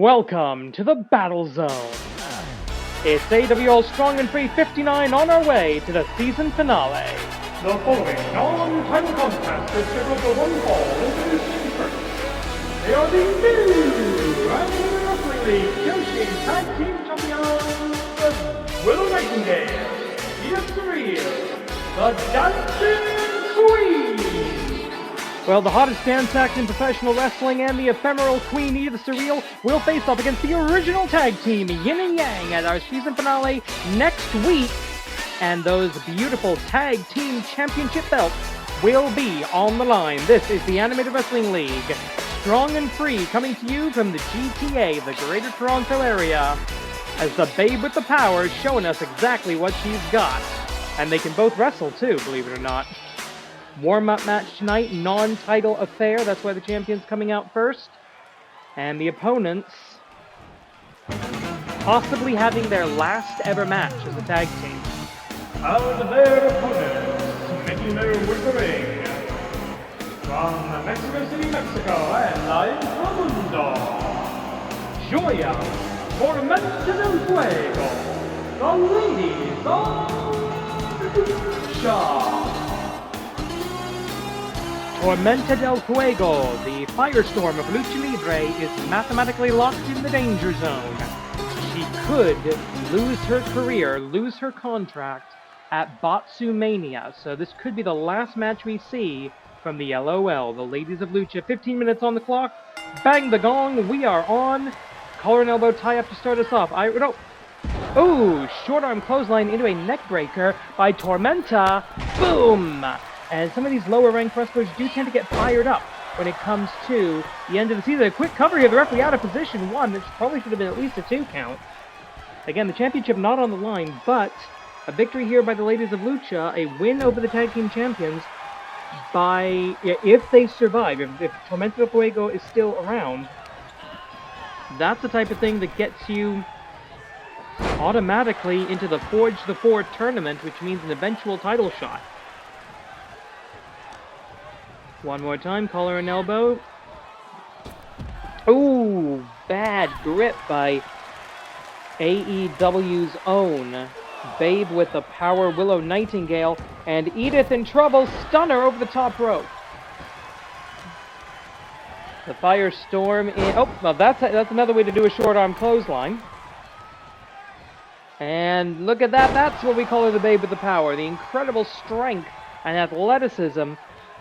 Welcome to the Battle Zone. It's AWL Strong and Free 59 on our way to the season finale. The following non-title contest is scheduled for one fall into the season first. They are the new AWL Wrestling League Yoshi Tag Team Champions, Willow Nightingale, Edith Surreal, the Dancing Queen. Well, the hottest dance act in professional wrestling and the ephemeral Queen Edith Surreal will face off against the original tag team Yin and Yang at our season finale next week. And those beautiful tag team championship belts will be on the line. This is the Animated Wrestling League, strong and free, coming to you from the GTA, the Greater Toronto Area, as the babe with the power is showing us exactly what she's got. And they can both wrestle too, believe it or not. Warm-up match tonight, non-title affair. That's why the champion's coming out first. And the opponents possibly having their last ever match as a tag team. And their opponents, making their way to the ring, from Mexico City, Mexico, and La Mundo, Joya, Tormenta del Fuego, the ladies of Lucha. Tormenta del Fuego, the firestorm of Lucha Libre, is mathematically locked in the danger zone. She could lose her career, lose her contract at Botsumania, so this could be the last match we see from the LOL, the Ladies of Lucha. 15 minutes on the clock, bang the gong, we are on. Collar and elbow tie-up to start us off. Ooh, short arm clothesline into a neck breaker by Tormenta, boom! And some of these lower-ranked wrestlers do tend to get fired up when it comes to the end of the season. A quick cover here, the referee out of position, one, which probably should have been at least a 2 count. Again, the championship not on the line, but a victory here by the Ladies of Lucha, a win over the tag team champions by, if they survive, if Tormenta del Fuego is still around, that's the type of thing that gets you automatically into the Forge the Four tournament, which means an eventual title shot. One more time, collar and elbow. Ooh, bad grip by AEW's own Babe with the power, Willow Nightingale, and Edith in trouble, stunner over the top rope. The firestorm in, oh, well that's another way to do a short arm clothesline. And look at that, that's what we call her, the Babe with the power, the incredible strength and athleticism,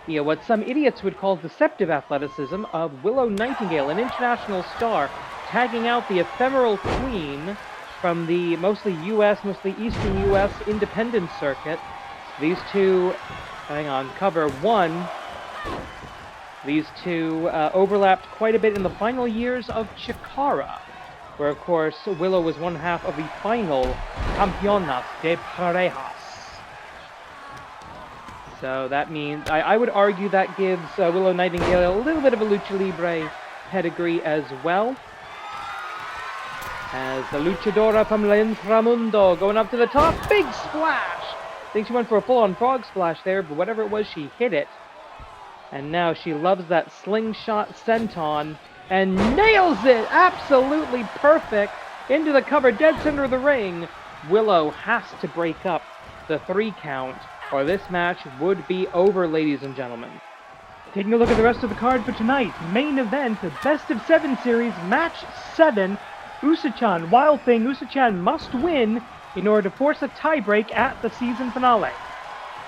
what some idiots would call deceptive athleticism of Willow Nightingale, an international star, tagging out the ephemeral queen from the mostly Eastern U.S. independent circuit. These two, cover one. These two overlapped quite a bit in the final years of Chikara, where, of course, Willow was one half of the final Campeonas de Parejas. So that means, I would argue that gives Willow Nightingale a little bit of a Lucha Libre pedigree as well. As the luchadora from La Inframundo going up to the top, big splash! I think she went for a full-on frog splash there, but whatever it was, she hit it. And now she loves that slingshot senton and nails it! Absolutely perfect! Into the cover, dead center of the ring. Willow has to break up the 3 count, or this match would be over, ladies and gentlemen. Taking a look at the rest of the card for tonight, main event, the best of 7 series, match 7, Usa-chan, Wild Thing, Usa-chan must win in order to force a tiebreak at the season finale.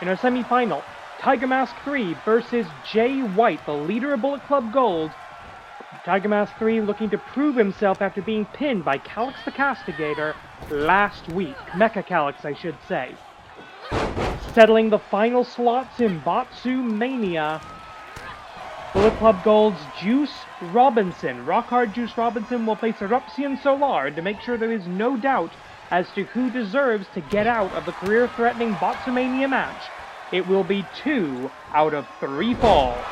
In our semi-final, Tiger Mask 3 versus Jay White, the leader of Bullet Club Gold. Tiger Mask 3 looking to prove himself after being pinned by Calix the Castigator last week. Mecha Calix, I should say. Settling the final slots in Botsumania, Bullet Club Gold's Juice Robinson. Rock Hard Juice Robinson will face Erupcion Solar to make sure there is no doubt as to who deserves to get out of the career-threatening Botsumania match. It will be 2 out of 3 falls.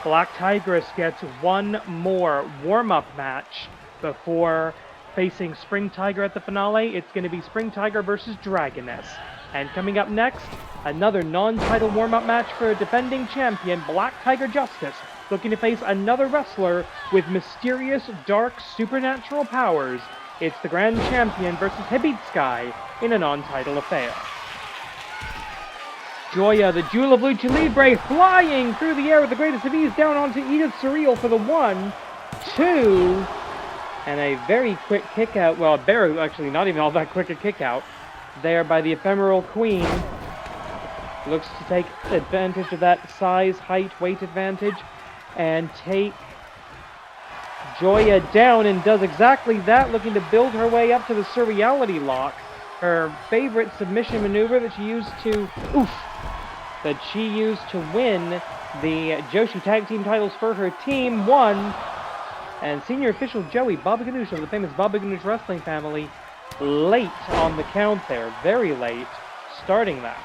Black Tigress gets one more warm-up match before facing Spring Tiger at the finale. It's going to be Spring Tiger versus Dragoness. And coming up next, another non-title warm-up match for a defending champion, Black Tiger Justice, looking to face another wrestler with mysterious, dark, supernatural powers. It's the Grand Champion versus Hebitsukai in a non-title affair. Joya, the Jewel of Lucha Libre, flying through the air with the greatest of ease down onto Edith Surreal for the 1, 2, and a very quick kick out. Well, actually not even all that quick a kick out there by the Ephemeral Queen. Looks to take advantage of that size, height, weight advantage and take Joya down, and does exactly that, looking to build her way up to the Surreality lock. Her favorite submission maneuver that she used to win the Joshi Tag Team titles for her team, won. And senior official Joey, Baba Ganoush of the famous Baba Ganoush wrestling family, late on the count there, very late, starting that.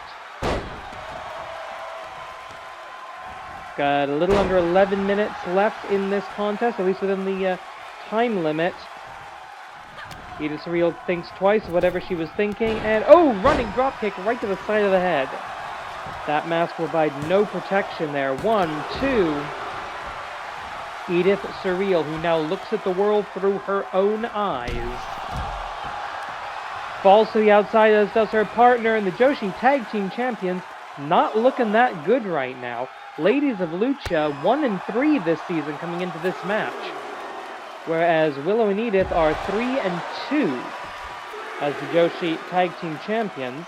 Got a little under 11 minutes left in this contest, at least within the time limit. Edith Surreal thinks twice of whatever she was thinking, and running dropkick right to the side of the head. That mask will provide no protection there. 1, 2. Edith Surreal, who now looks at the world through her own eyes. Falls to the outside, as does her partner, and the Joshi Tag Team Champions not looking that good right now. Ladies of Lucha, 1-3 this season coming into this match. Whereas Willow and Edith are 3-2 as the Joshi Tag Team Champions.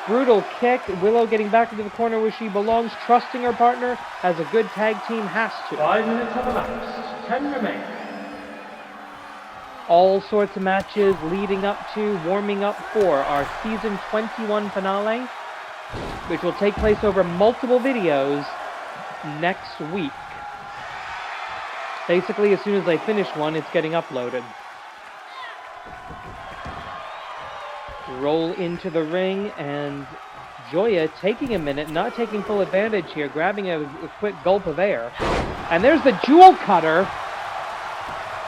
Brutal kick. Willow getting back into the corner where she belongs, trusting her partner, as a good tag team has to. 5 minutes have elapsed. 10 remain. All sorts of matches leading up to, warming up for our Season 21 finale, which will take place over multiple videos next week. Basically, as soon as I finish one, it's getting uploaded. Roll into the ring, and Joya taking a minute, not taking full advantage here, grabbing a quick gulp of air. And there's the jewel cutter.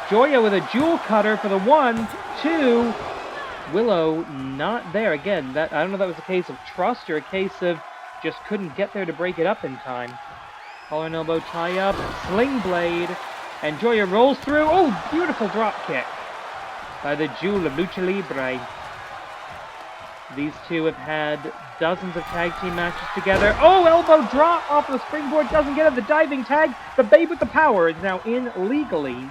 Joya with a jewel cutter for the 1, 2. Willow not there. Again, I don't know if that was a case of trust or a case of just couldn't get there to break it up in time. Collar and elbow tie up, sling blade, and Joya rolls through. Beautiful drop kick by the Jewel of Lucha Libre. These two have had dozens of tag team matches together. Elbow drop off the springboard, doesn't get it. The diving tag, the Babe with the power is now in legally.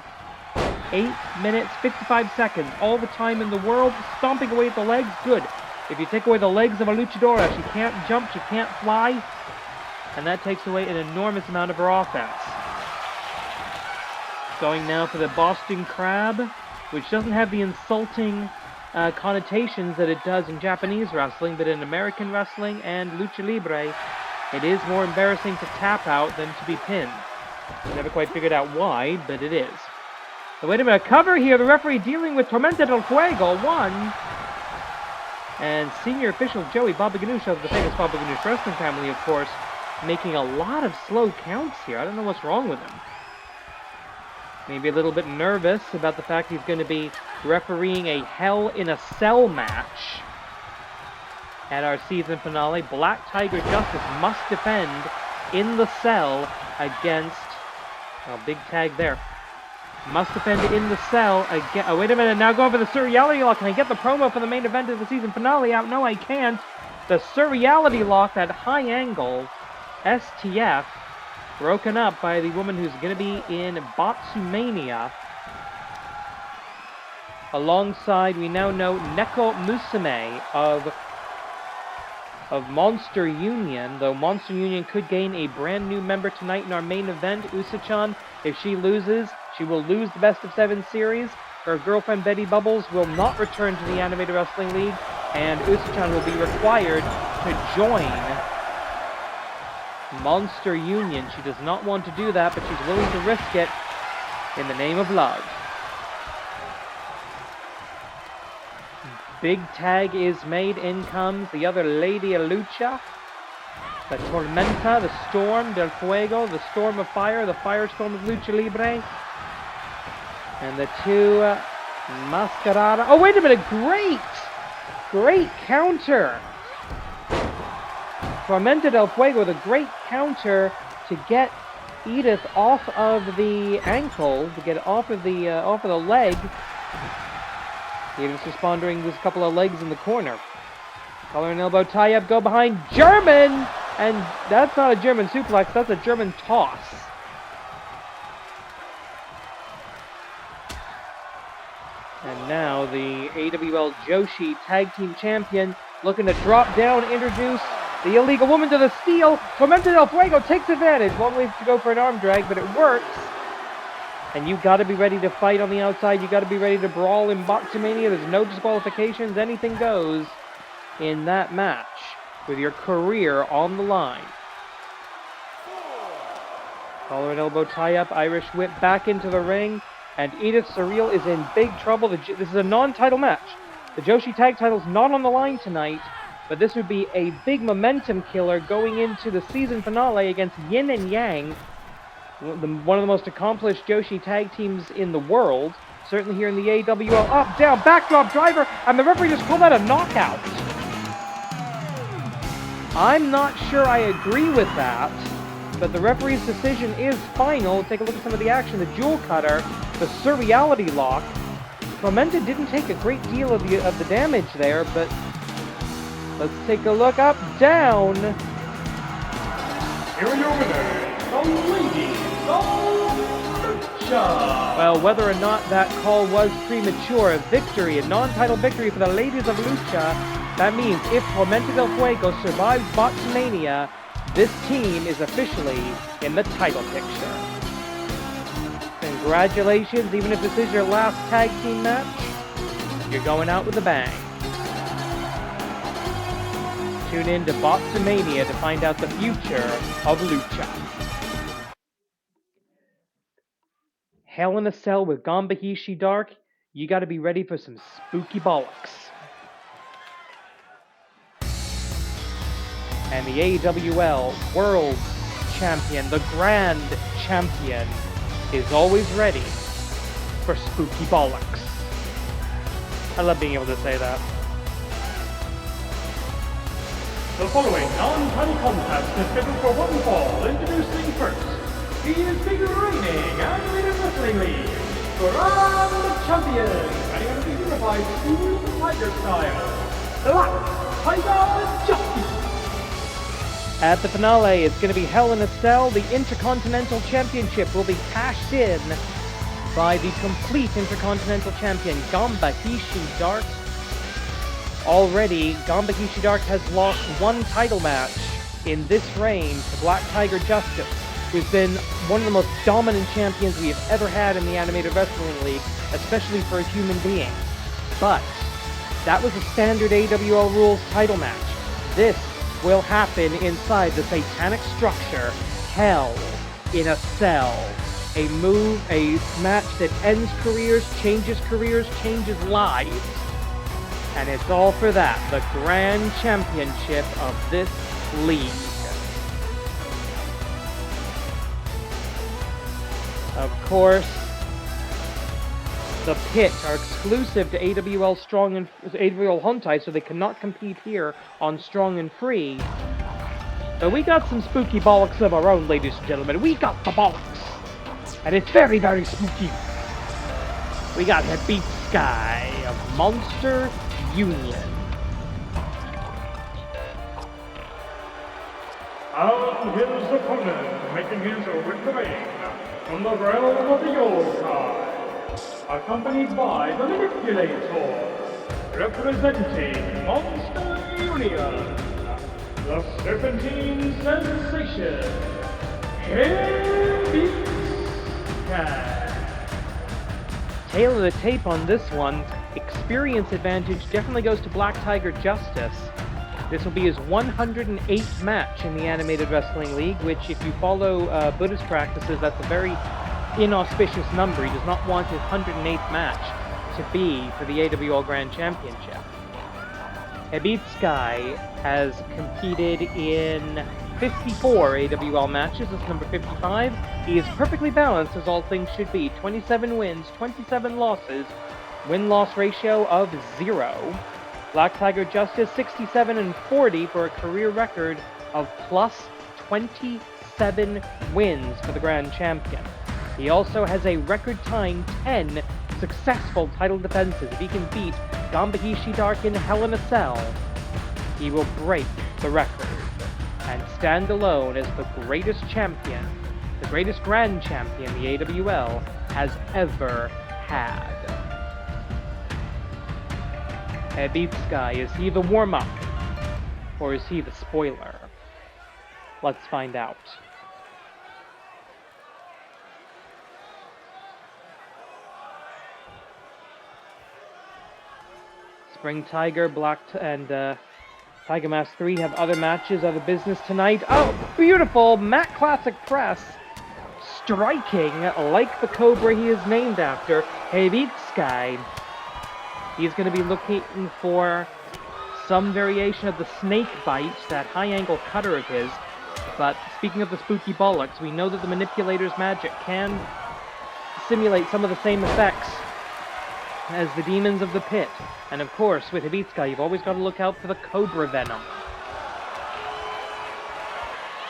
8 minutes, 55 seconds, all the time in the world, stomping away at the legs, good. If you take away the legs of a luchadora, she can't jump, she can't fly, and that takes away an enormous amount of her offense. Going now for the Boston Crab, which doesn't have the insulting connotations that it does in Japanese wrestling, but in American wrestling and Lucha Libre, it is more embarrassing to tap out than to be pinned. Never quite figured out why, but it is. So wait a minute, cover here, the referee dealing with Tormenta del Fuego, 1. And senior official Joey Baba Ganoush of the famous Baba Ganoush wrestling family, of course, making a lot of slow counts here. I don't know what's wrong with him. Maybe a little bit nervous about the fact he's going to be refereeing a Hell in a Cell match at our season finale. Black Tiger Justice must defend in the cell against... big tag there. Must defend in the cell again. Wait a minute, now going for the Surreality lock. Can I get the promo for the main event of the season finale out? No, I can't. The Surreality lock, that high angle, STF, broken up by the woman who's going to be in Botsumania. Alongside, we now know Neko Musume of Monster Union, though Monster Union could gain a brand new member tonight in our main event, Usa-chan. If she loses, she will lose the Best of 7 series. Her girlfriend Betty Bubbles will not return to the Animated Wrestling League, and Usa-chan will be required to join Monster Union. She does not want to do that, but she's willing to risk it in the name of love. Big tag is made. In comes the other Lady of Lucha. The Tormenta, the Storm del Fuego, the Storm of Fire, the Firestorm of Lucha Libre. And the two Mascarada. Wait a minute. Great counter. Tormenta del Fuego with a great counter to get Edith off of the ankle, to get it off of the leg. Edith's responding with a couple of legs in the corner. Collar and elbow tie-up, go behind, German! And that's not a German suplex, that's a German toss. And now the AWL Joshi Tag Team Champion looking to drop down, introduce the illegal woman to the steel. Tormenta del Fuego takes advantage. Long way to go for an arm drag, but it works. And you got to be ready to fight on the outside. You got to be ready to brawl in Boxomania. There's no disqualifications. Anything goes in that match with your career on the line. Collar and elbow tie-up. Irish whip back into the ring. And Edith Surreal is in big trouble. This is a non-title match. The Joshi Tag title's not on the line tonight, but this would be a big momentum killer going into the season finale against Yin and Yang, one of the most accomplished Joshi Tag teams in the world, certainly here in the AWL. Up, down, backdrop driver, and the referee just called that a knockout. I'm not sure I agree with that, but the referee's decision is final. Take a look at some of the action. The jewel cutter, the surreality lock. Tormenta didn't take a great deal of the damage there, but let's take a look. Up, down. Here are your winners, the ladies of Lucha. Well, whether or not that call was premature, a victory, a non-title victory for the ladies of Lucha. That means if Tormenta del Fuego survives Boxomania, this team is officially in the title picture. Congratulations, even if this is your last tag team match, you're going out with a bang. Tune in to Boxomania to find out the future of Lucha. Hell in a Cell with Gambahishi Dark, you gotta be ready for some spooky bollocks. And the AWL World Champion, the Grand Champion, is always ready for spooky bollocks. I love being able to say that. The following non-title contest is scheduled for one fall. Introducing first, he is the reigning Animated Wrestling League Grand Champion, ready to be unified Super Tiger style, Black Tiger Justice. At the finale, it's going to be Hell in a Cell. The Intercontinental Championship will be cashed in by the complete Intercontinental Champion, Gambahishi Dark. Already, Gambahishi Dark has lost one title match in this reign to Black Tiger Justice, who's been one of the most dominant champions we have ever had in the Animated Wrestling League, especially for a human being. But that was a standard AWL rules title match. This will happen inside the satanic structure, Hell in a Cell. A match that ends careers, changes lives. And it's all for that, the Grand Championship of this league. Of course, the Pit are exclusive to AWL Strong and AWL Hontai, so they cannot compete here on Strong and Free. But we got some spooky bollocks of our own, ladies and gentlemen. We got the bollocks. And it's very, very spooky. We got Hebitsukai of Monster Union. And his opponent, making his way to the ring, from the realm of the Yokai, accompanied by the Manipulator, representing Monster Union, the Serpentine Sensation, Hebitsukai. Tail of the tape on this one. Experience advantage definitely goes to Black Tiger Justice. This will be his 108th match in the Animated Wrestling League, which, if you follow Buddhist practices, that's a very inauspicious number. He does not want his 108th match to be for the AWL Grand Championship. Hebitsukai has competed in 54 AWL matches. This is number 55. He is perfectly balanced, as all things should be. 27 wins, 27 losses, win-loss ratio of 0. Black Tiger Justice, 67-40 for a career record of plus 27 wins for the Grand Champion. He also has a record-tying 10 successful title defenses. If he can beat Gambahishi Dark in Hell in a Cell, he will break the record and stand alone as the greatest champion, the greatest Grand Champion the AWL has ever had. Hebitsukai, is he the warm-up? Or is he the spoiler? Let's find out. Spring Tiger, and Tiger Mask 3 have other matches, other business tonight. Oh, beautiful! Matt Classic Press striking like the Cobra he is named after, Hebitsukai. He's going to be looking for some variation of the snake bite, that high-angle cutter of his. But speaking of the spooky bollocks, we know that the manipulator's magic can simulate some of the same effects as the demons of the pit. And of course, with Hebitsukai, you've always got to look out for the Cobra Venom.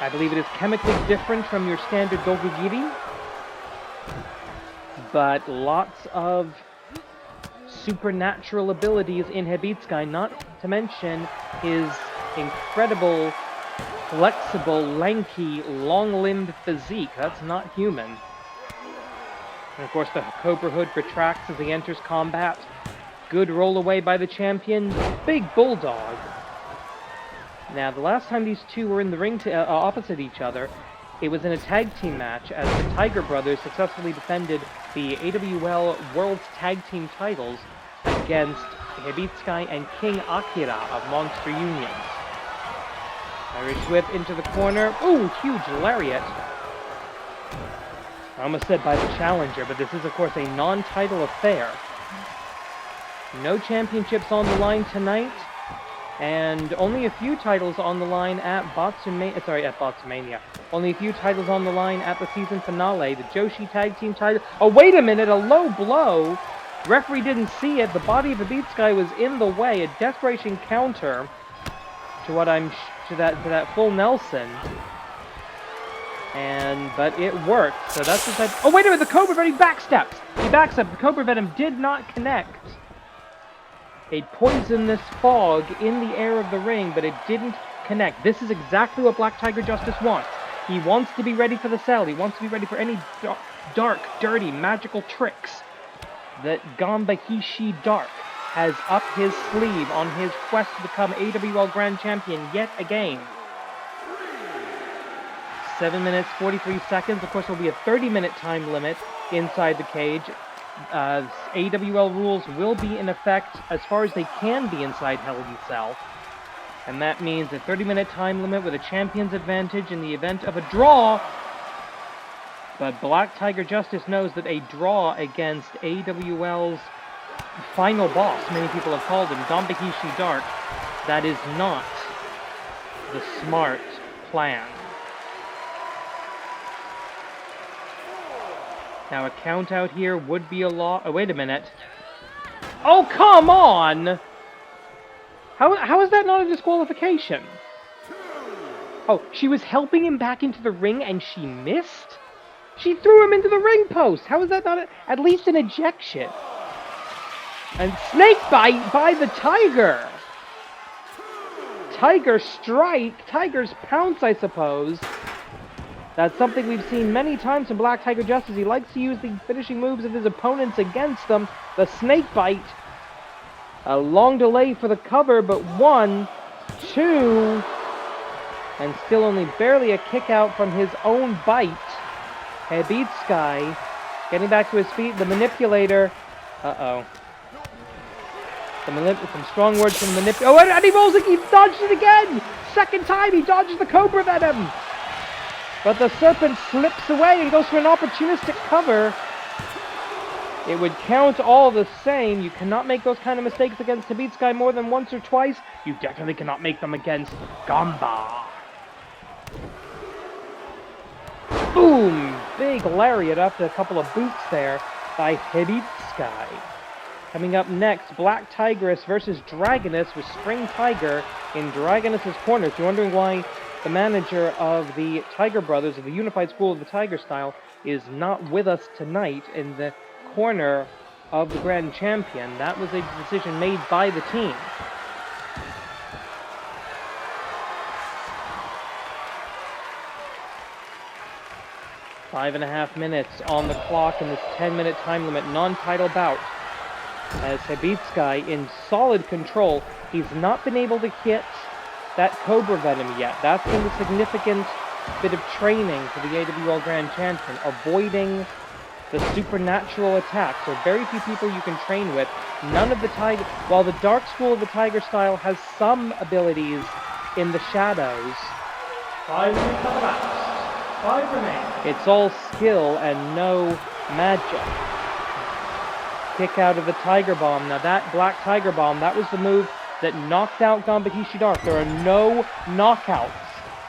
I believe it is chemically different from your standard Dogugiri, but lots of supernatural abilities in Hebitsukai, not to mention his incredible, flexible, lanky, long-limbed physique. That's not human. And of course the Cobra Hood retracts as he enters combat. Good roll away by the champion. Big Bulldog. Now, the last time these two were in the ring opposite each other, it was in a tag team match as the Tiger Brothers successfully defended the AWL World's Tag Team titles against Hebitsukai and King Akira of Monster Unions. Irish whip into the corner. Ooh, huge lariat. I almost said by the challenger, but this is, of course, a non-title affair. No championships on the line tonight, and only a few titles on the line at Botsumania. Only a few titles on the line at the season finale. The Joshi Tag Team title. Oh, wait a minute! A low blow. Referee didn't see it. The body of the Hebitsukai was in the way. A desperation counter to that full Nelson. But it worked. So that's the type. Oh, wait a minute! The Cobra Venom backsteps. He backstepped. The Cobra Venom did not connect. A poisonous fog in the air of the ring, but it didn't connect. This is exactly what Black Tiger Justice wants. He wants to be ready for the cell. He wants to be ready for any dark, dirty, magical tricks that Gambahishi Dark has up his sleeve on his quest to become AWL Grand Champion yet again. 7 minutes, 43 seconds. Of course, there will be a 30-minute time limit inside the cage. AWL rules will be in effect as far as they can be inside Hell in a Cell. And that means a 30-minute time limit with a champion's advantage in the event of a draw. But Black Tiger Justice knows that a draw against AWL's final boss, many people have called him, Gambahishi Dark, that is not the smart plan. Now a count out here would be a law. Oh, wait a minute. Oh, come on! How is that not a disqualification? Oh, she was helping him back into the ring and she missed? She threw him into the ring post! How is that not at least an ejection? And snake bite by the Tiger! Tiger strike, Tiger's pounce, I suppose. That's something we've seen many times from Black Tiger Justice. He likes to use the finishing moves of his opponents against them. The snake bite. A long delay for the cover, but 1, 2, and still only barely a kick out from his own bite. Hebitsukai getting back to his feet. The manipulator. Uh-oh. Some strong words from the manipulator. Oh, and he rolls it. He dodged it again. Second time he dodges the Cobra Venom. But the Serpent slips away and goes for an opportunistic cover. It would count all the same. You cannot make those kind of mistakes against Hebitsukai more than once or twice. You definitely cannot make them against Gamba. Boom! Big lariat after a couple of boots there by Hebitsukai. Coming up next, Black Tigress versus Dragoness with Spring Tiger in Dragoness's corner. If you're wondering why the manager of the Tiger Brothers, of the Unified School of the Tiger Style, is not with us tonight in the corner of the Grand Champion. That was a decision made by the team. Five and a half minutes on the clock in this 10-minute time limit non-title bout. As Hebitsukai in solid control, he's not been able to hit that Cobra Venom yet. That's been a significant bit of training for the AWL Grand Champion, avoiding the supernatural attacks. There are very few people you can train with. None of the Tiger... While the Dark School of the Tiger Style has some abilities in the shadows, 5 minutes on the match. 5 remain. it's all skill and no magic. Kick out of the Tiger Bomb. Now that Black Tiger Bomb, that was the move that knocked out Gambahishi Dark. There are no knockouts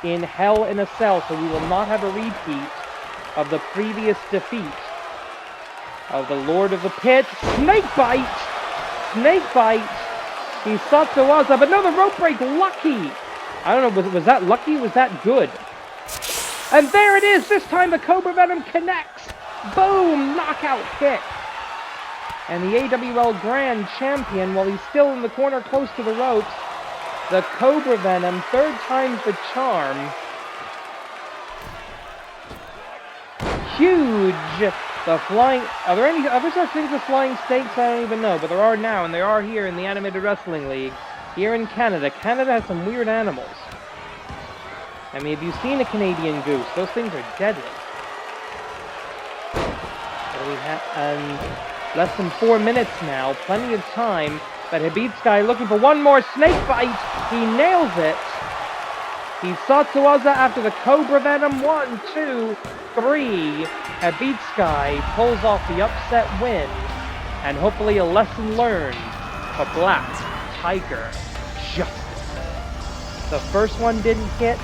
in Hell in a Cell, so we will not have a repeat of the previous defeat of the Lord of the Pit. Snake Bite! Snake Bite! He Satsuwaza, but no, the rope break, lucky! I don't know, was that lucky? Was that good? And there it is! This time the Cobra Venom connects! Boom! Knockout kick! And the AWL Grand Champion, while he's still in the corner close to the ropes, the Cobra Venom, third time's the charm. Huge! The flying... Are there any other such things as flying snakes? I don't even know, but there are now, and they are here in the Animated Wrestling League, here in Canada. Canada has some weird animals. I mean, have you seen a Canadian goose? Those things are deadly. And less than 4 minutes now, plenty of time, but Hebitsukai looking for one more snake bite. He nails it. He Satsuwaza after the Cobra Venom. 1, 2, 3. Hebitsukai pulls off the upset win, and hopefully a lesson learned for Black Tiger Justice. The first one didn't hit.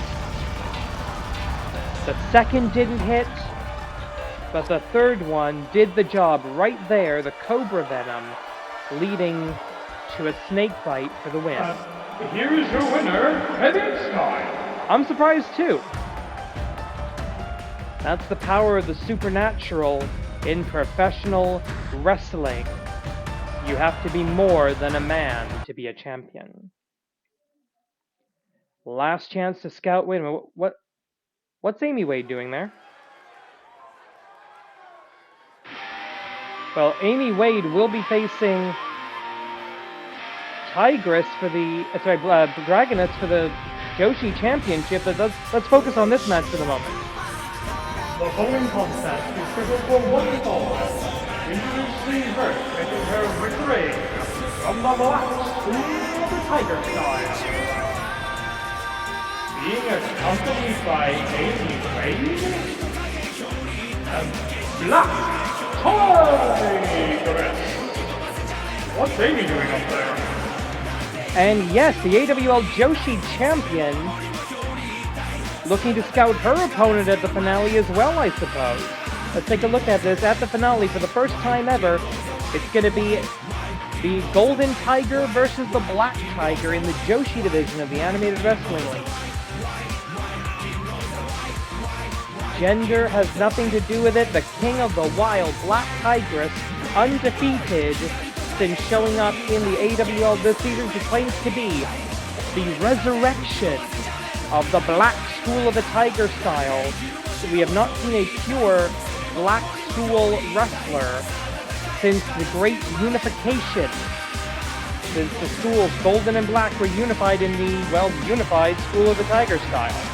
The second didn't hit. But the third one did the job right there, the Cobra Venom, leading to a snake bite for the win. Here is your winner, Hebitsukai. I'm surprised too. That's the power of the supernatural in professional wrestling. You have to be more than a man to be a champion. Last chance to scout. Wait a minute, what's Amy Wade doing there? Well, Amy Wade will be facing Tigress for the, Dragoness for the Joshi Championship. But let's focus on this match for the moment. The following contest is scheduled for one fall. Introducing first, making her victory from the Black School of the Tiger Style. Being accompanied by Amy Wade and Black Tigress. What's Amy doing up there? And yes, the AWL Joshi Champion looking to scout her opponent at the finale as well, I suppose. Let's take a look at this. At the finale, for the first time ever, it's going to be the Golden Tiger versus the Black Tiger in the Joshi division of the Animated Wrestling League. Gender has nothing to do with it. The King of the Wild, Black Tigress, undefeated since showing up in the AWL this season. She claims to be the resurrection of the Black School of the Tiger Style. We have not seen a pure Black School wrestler since the Great Unification. Since the schools Golden and Black were unified in the, well, unified School of the Tiger Style.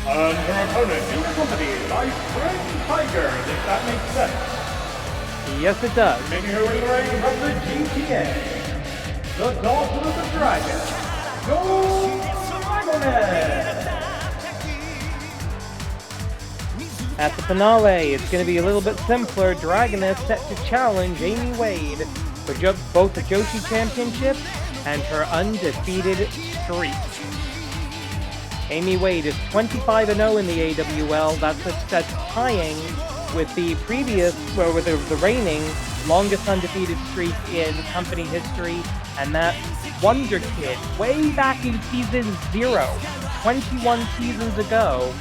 And her opponent is accompanied by Spring Tiger, if that makes sense. Yes, it does. Making her way to the ring from the GTA, the Daughter of the Dragon, Dragoness. At the finale, it's going to be a little bit simpler. Dragoness set to challenge Amy Wade for both the Joshi Championship and her undefeated streak. Amy Wade is 25-0 in the AWL. That's tying with the previous, well, with the reigning longest undefeated streak in company history, and that Wonder Kid, way back in Season 0, 21 seasons ago.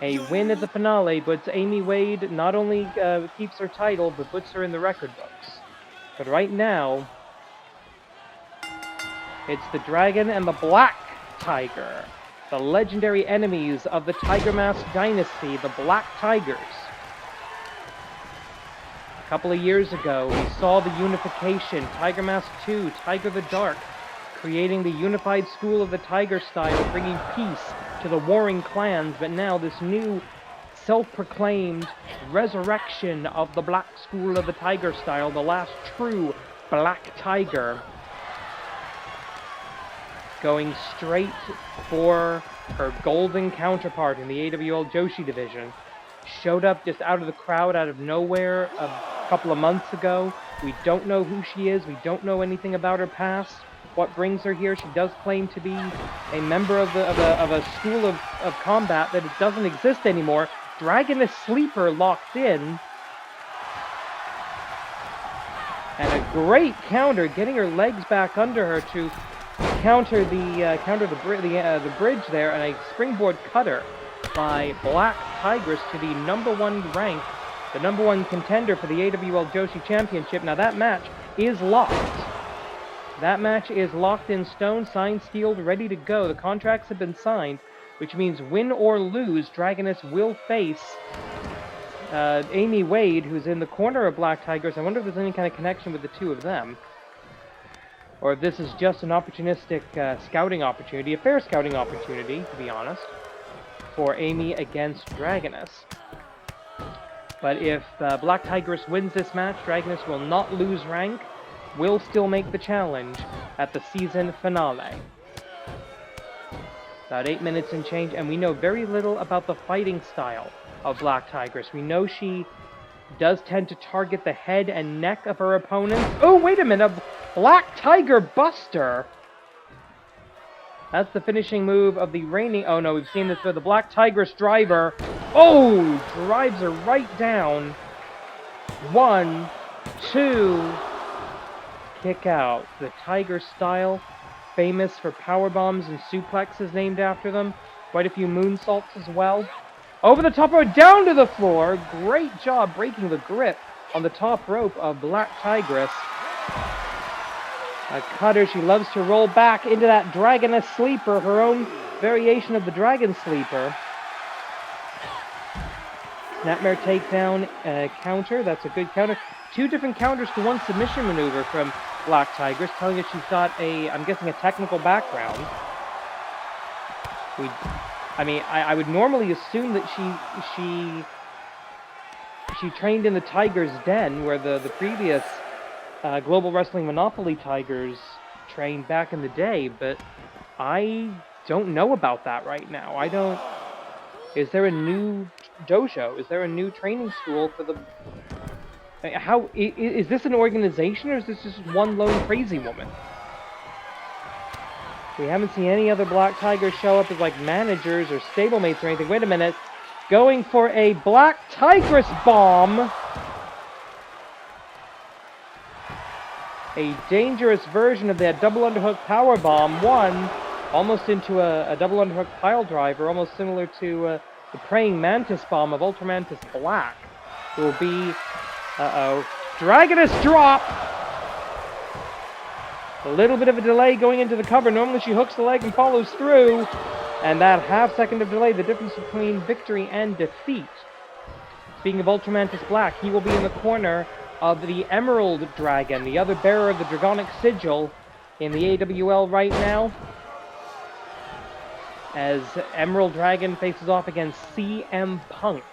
A win at the finale puts Amy Wade, not only keeps her title, but puts her in the record books. But right now, it's the Dragon and the Black Tiger, the legendary enemies of the Tiger Mask dynasty, the Black Tigers. A couple of years ago, we saw the unification, Tiger Mask 2, Tiger the Dark, creating the unified school of the Tiger style, bringing peace to the warring clans, but now this new self-proclaimed resurrection of the Black School of the Tiger style, the last true Black Tiger, going straight for her golden counterpart in the AWL Joshi division. Showed up just out of the crowd, out of nowhere, a couple of months ago. We don't know who she is. We don't know anything about her past. What brings her here? She does claim to be a member of a school of combat that doesn't exist anymore. Dragoness Sleeper locked in. And a great counter, getting her legs back under her to counter the bridge there, and a springboard cutter by Black Tigress to the #1 rank, the #1 contender for the AWL Joshi Championship. Now that match is locked. That match is locked in stone, signed, sealed, ready to go. The contracts have been signed, which means win or lose, Dragoness will face Amy Wade, who's in the corner of Black Tigress. I wonder if there's any kind of connection with the two of them, or if this is just an opportunistic scouting opportunity, a fair scouting opportunity, to be honest, for Amy against Dragoness. But if Black Tigress wins this match, Dragoness will not lose rank, will still make the challenge at the season finale. About 8 minutes and change, and we know very little about the fighting style of Black Tigress. We know she does tend to target the head and neck of her opponents. Oh, wait a minute! Black Tiger Buster! That's the finishing move of the reigning... Oh no, we've seen this with the Black Tigress driver. Oh! Drives her right down. 1, 2... Kick out. The Tiger style, famous for power bombs and suplexes named after them. Quite a few moonsaults as well. Over the top rope, down to the floor. Great job breaking the grip on the top rope of Black Tigress. A cutter, she loves to roll back into that Dragoness Sleeper, her own variation of the Dragon Sleeper. Snapmare takedown counter, that's a good counter. 2 different counters to 1 submission maneuver from Black Tigress, telling us she's got I'm guessing a technical background. I would normally assume that she trained in the Tiger's Den, where the previous Global Wrestling Monopoly Tigers trained back in the day, but I don't know about that right now. Is there a new dojo? Is there a new training school for the... How is this an organization, or is this just one lone crazy woman? We haven't seen any other Black Tigers show up as like managers or stablemates or anything. Wait a minute. Going for a Black Tigress bomb. A dangerous version of that double underhook power bomb. 1, almost into a double underhook pile driver, almost similar to the praying mantis bomb of Ultra Mantis Black. It will be... Dragoness drop! A little bit of a delay going into the cover. Normally she hooks the leg and follows through. And that half-second of delay, the difference between victory and defeat. Speaking of Ultramantis Black, he will be in the corner of the Emerald Dragon, the other bearer of the Dragonic Sigil in the AWL right now, as Emerald Dragon faces off against CM Punk,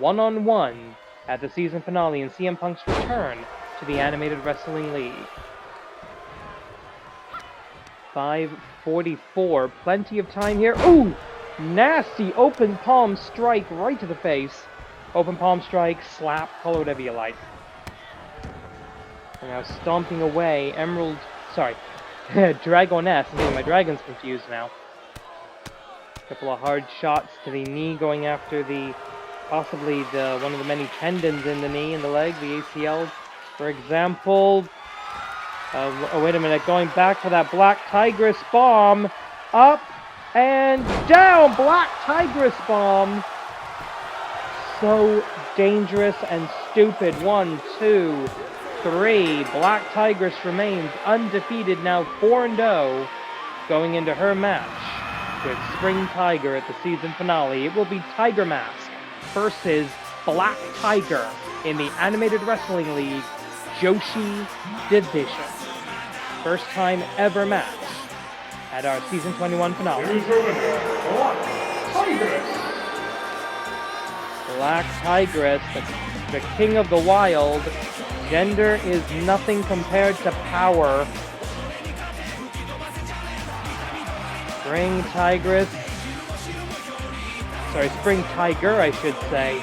1-on-1 at the season finale in CM Punk's return to the Animated Wrestling League. 5:44, plenty of time here. Ooh! Nasty open palm strike right to the face. Open palm strike, slap, call it whatever you like. And now stomping away, Dragoness. I'm getting my dragons confused now. Couple of hard shots to the knee, going after the possibly one of the many tendons in the knee and the leg, the ACL, for example. Oh, wait a minute, going back for that Black Tigress bomb. Up and down, Black Tigress bomb. So dangerous and stupid. 1, 2, 3. Black Tigress remains undefeated, now 4-0, going into her match with Spring Tiger at the season finale. It will be Tiger Mask versus Black Tiger in the Animated Wrestling League Joshi Division. First time ever match at our season 21 finale. Here's your winner, Black Tigress. Black Tigress, the king of the wild. Gender is nothing compared to power. Spring Tigress, sorry, Spring Tiger, I should say,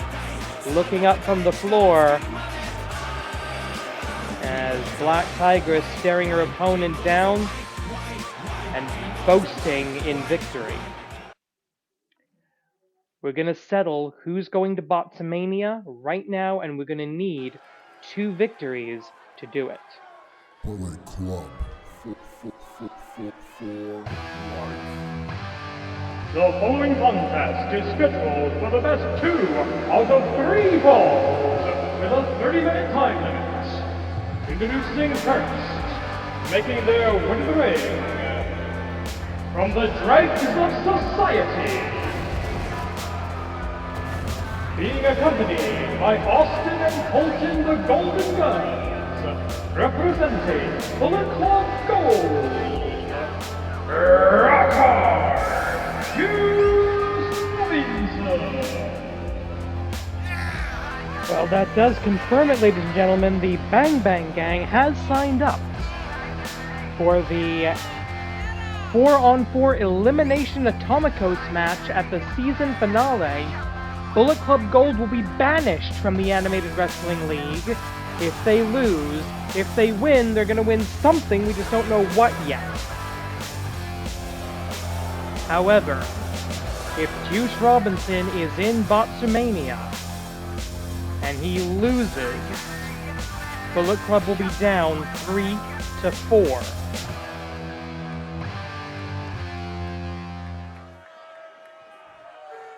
looking up from the floor as Black Tigress staring her opponent down and boasting in victory. We're going to settle who's going to Botsamania right now, and we're going to need 2 victories to do it. Bullet Club. The following contest is scheduled for the best 2 out of 3 falls with a 30-minute time limit. Introducing first, making their way to the ring, from the Dregs of Society, being accompanied by Austin and Colton the Golden Guns, representing Bullet Club Gold, Rockard Juice Robinson. Well, that does confirm it, ladies and gentlemen. The Bang Bang Gang has signed up for the 4-on-4 Elimination Atomicos match at the season finale. Bullet Club Gold will be banished from the Animated Wrestling League if they lose. If they win, they're going to win something, we just don't know what yet. However, if Juice Robinson is in Botsamania and he loses, Bullet Club will be down 3-4.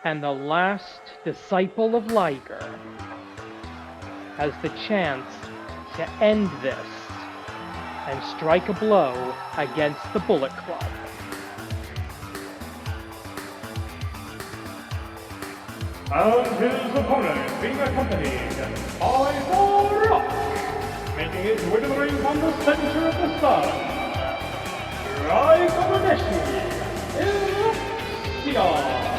And the last disciple of Liger has the chance to end this and strike a blow against the Bullet Club. And his opponent being accompanied by The Rock, making his way to the ring from the center of the sun, Dragoness, Erupcion.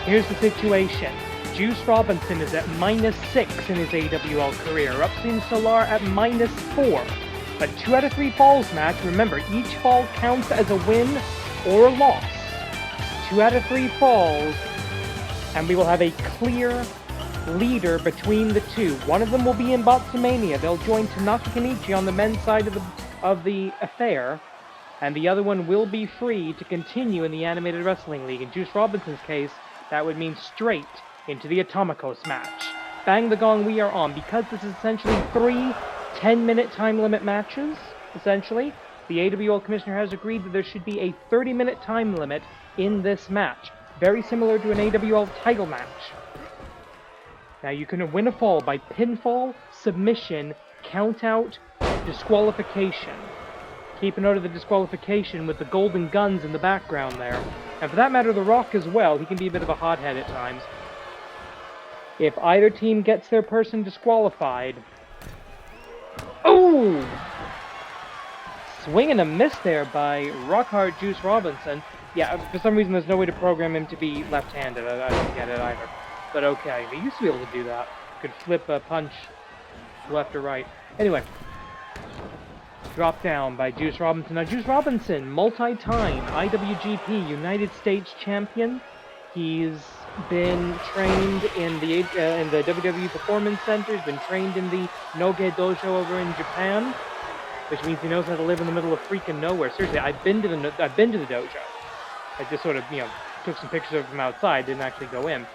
Here's the situation. Juice Robinson is at -6 in his AWL career. Erupcion Solar at -4. A 2 out of 3 falls match. Remember, each fall counts as a win or a loss. 2 out of 3 falls, and we will have a clear leader between the two. One of them will be in Botsamania. They'll join Tanaka Kenichi on the men's side of the affair. And the other one will be free to continue in the Animated Wrestling League. In Juice Robinson's case, that would mean straight into the Atomicos match. Bang the gong, we are on. Because this is essentially 3 10-minute time limit matches, essentially, the AWL commissioner has agreed that there should be a 30-minute time limit in this match. Very similar to an AWL title match. Now you can win a fall by pinfall, submission, count-out, disqualification. Keep a note of the disqualification with the Golden Guns in the background there. And for that matter, The Rock as well. He can be a bit of a hothead at times. If either team gets their person disqualified... Oh! Swing and a miss there by Rockhard Juice Robinson. Yeah, for some reason there's no way to program him to be left-handed. I don't get it either. But okay, he used to be able to do that. Could flip a punch left or right. Anyway. Dropped down by Juice Robinson. Now, Juice Robinson, multi-time IWGP United States champion. He's been trained in the WWE Performance Center. He's been trained in the Noge Dojo over in Japan. which means he knows how to live in the middle of freaking nowhere. Seriously, I've been to the dojo. I just sort of, took some pictures of it from outside, didn't actually go in.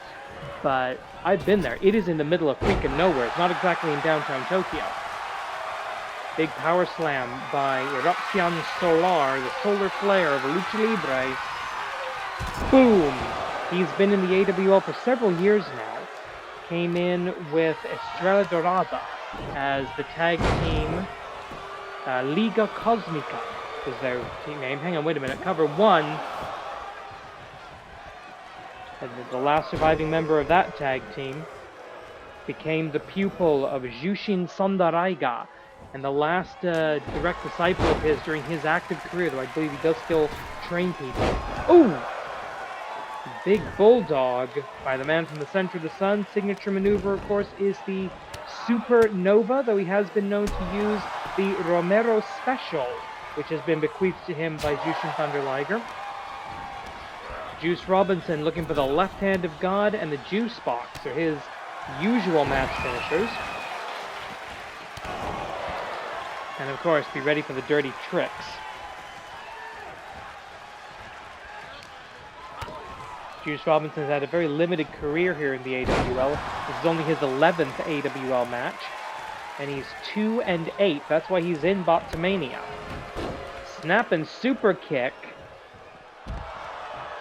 But I've been there. It is in the middle of freaking nowhere. It's not exactly in downtown Tokyo. Big power slam by Erupcion Solar, the solar flare of Lucha Libre. Boom! He's been in the AWL for several years now. Came in with Estrella Dorada as the tag team. Liga Cosmica is their team name. Hang on, wait a minute. Cover 1. And the last surviving member of that tag team became the pupil of Jushin Sandaraiga, and the last direct disciple of his during his active career, though I believe he does still train people. Ooh! Big Bulldog by the man from the center of the sun. Signature maneuver, of course, is the Supernova, though he has been known to use the Romero Special, which has been bequeathed to him by Jushin Thunder Liger. Juice Robinson looking for the left hand of God, and the Juice Box are his usual match finishers. And of course, be ready for the dirty tricks. Juice Robinson's had a very limited career here in the AWL. This is only his 11th AWL match, and he's 2-8. That's why he's in Bottomania. Snapping super kick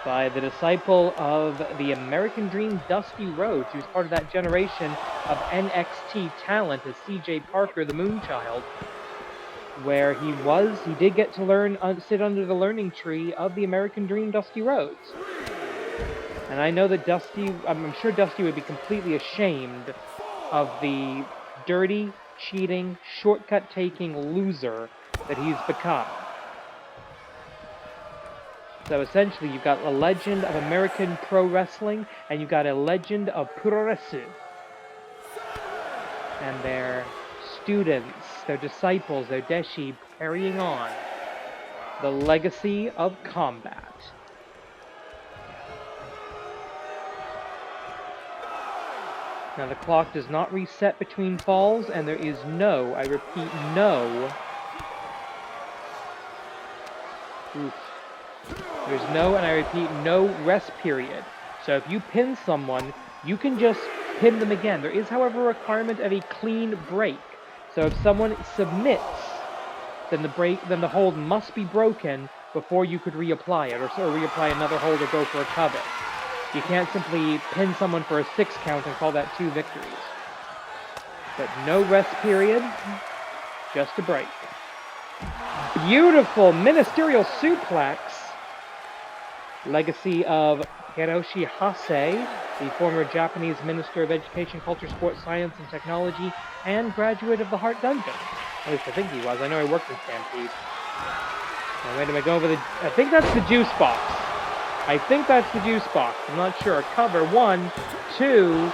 by the disciple of the American Dream, Dusty Rhodes, who's part of that generation of NXT talent as CJ Parker, the Moonchild, where he did get to sit under the learning tree of the American Dream, Dusty Rhodes. And I know that I'm sure Dusty would be completely ashamed of the dirty, cheating, shortcut-taking loser that he's become. So essentially, you've got a legend of American pro wrestling, and you've got a legend of puroresu. And their students, their disciples, their deshi, carrying on the legacy of combat. Now the clock does not reset between falls, and there is no, I repeat, no. Oof. There's no, and I repeat, no rest period. So if you pin someone, you can just pin them again. There is, however, a requirement of a clean break. So if someone submits, then the hold must be broken before you could reapply it, or reapply another hold or go for a cover. You can't simply pin someone for a 6 count and call that 2 victories. But no rest period, just a break. Beautiful ministerial suplex. Legacy of Hiroshi Hase, the former Japanese Minister of Education, Culture, Sports, Science, and Technology, and graduate of the Heart Dungeon. At least I think he was. I know he worked in Stampede. Now, wait a minute, go over I think that's the Juice Box. I think that's the Juice Box. I'm not sure. Cover 1, 2.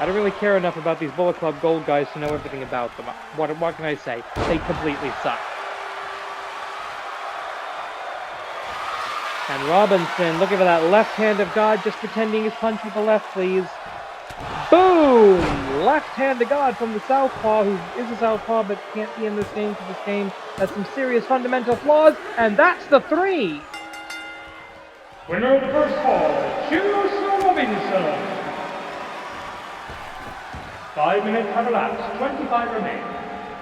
I don't really care enough about these Bullet Club Gold guys to know everything about them. What can I say? They completely suck. And Robinson looking for that left hand of God, just pretending he's punch with the left, please. Boom! Left hand to God from the southpaw, who is a southpaw but can't be in this game because this game has some serious fundamental flaws, and that's the 3! Winner of the first fall, Juice Robinson. 5 minutes have elapsed, 25 remain.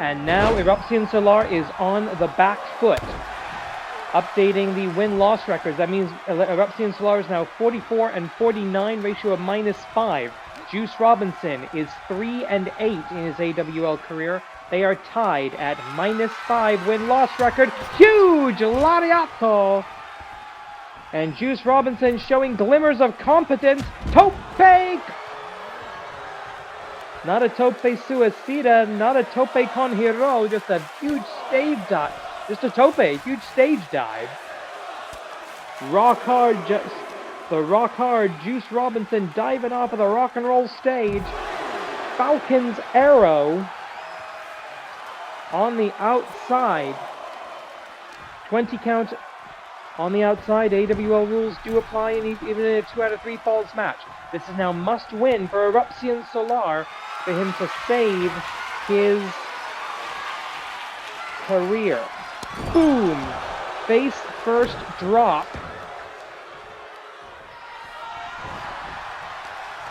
And now Erupcion Solar is on the back foot, updating the win-loss records. That means Erupcion Solar is now 44-49, ratio of -5. Juice Robinson is 3-8 in his AWL career. They are tied at -5 win-loss record. Huge lariato! And Juice Robinson showing glimmers of competence. Tope! Not a tope suicida, not a tope con hero, just a huge stage dive. Just a tope, huge stage dive. The rock hard Juice Robinson diving off of the rock and roll stage. Falcon's arrow on the outside. 20 count on the outside. AWL rules do apply even in a 2 out of 3 falls match. This is now must win for Erupcion Solar for him to save his career. Boom! Face first drop.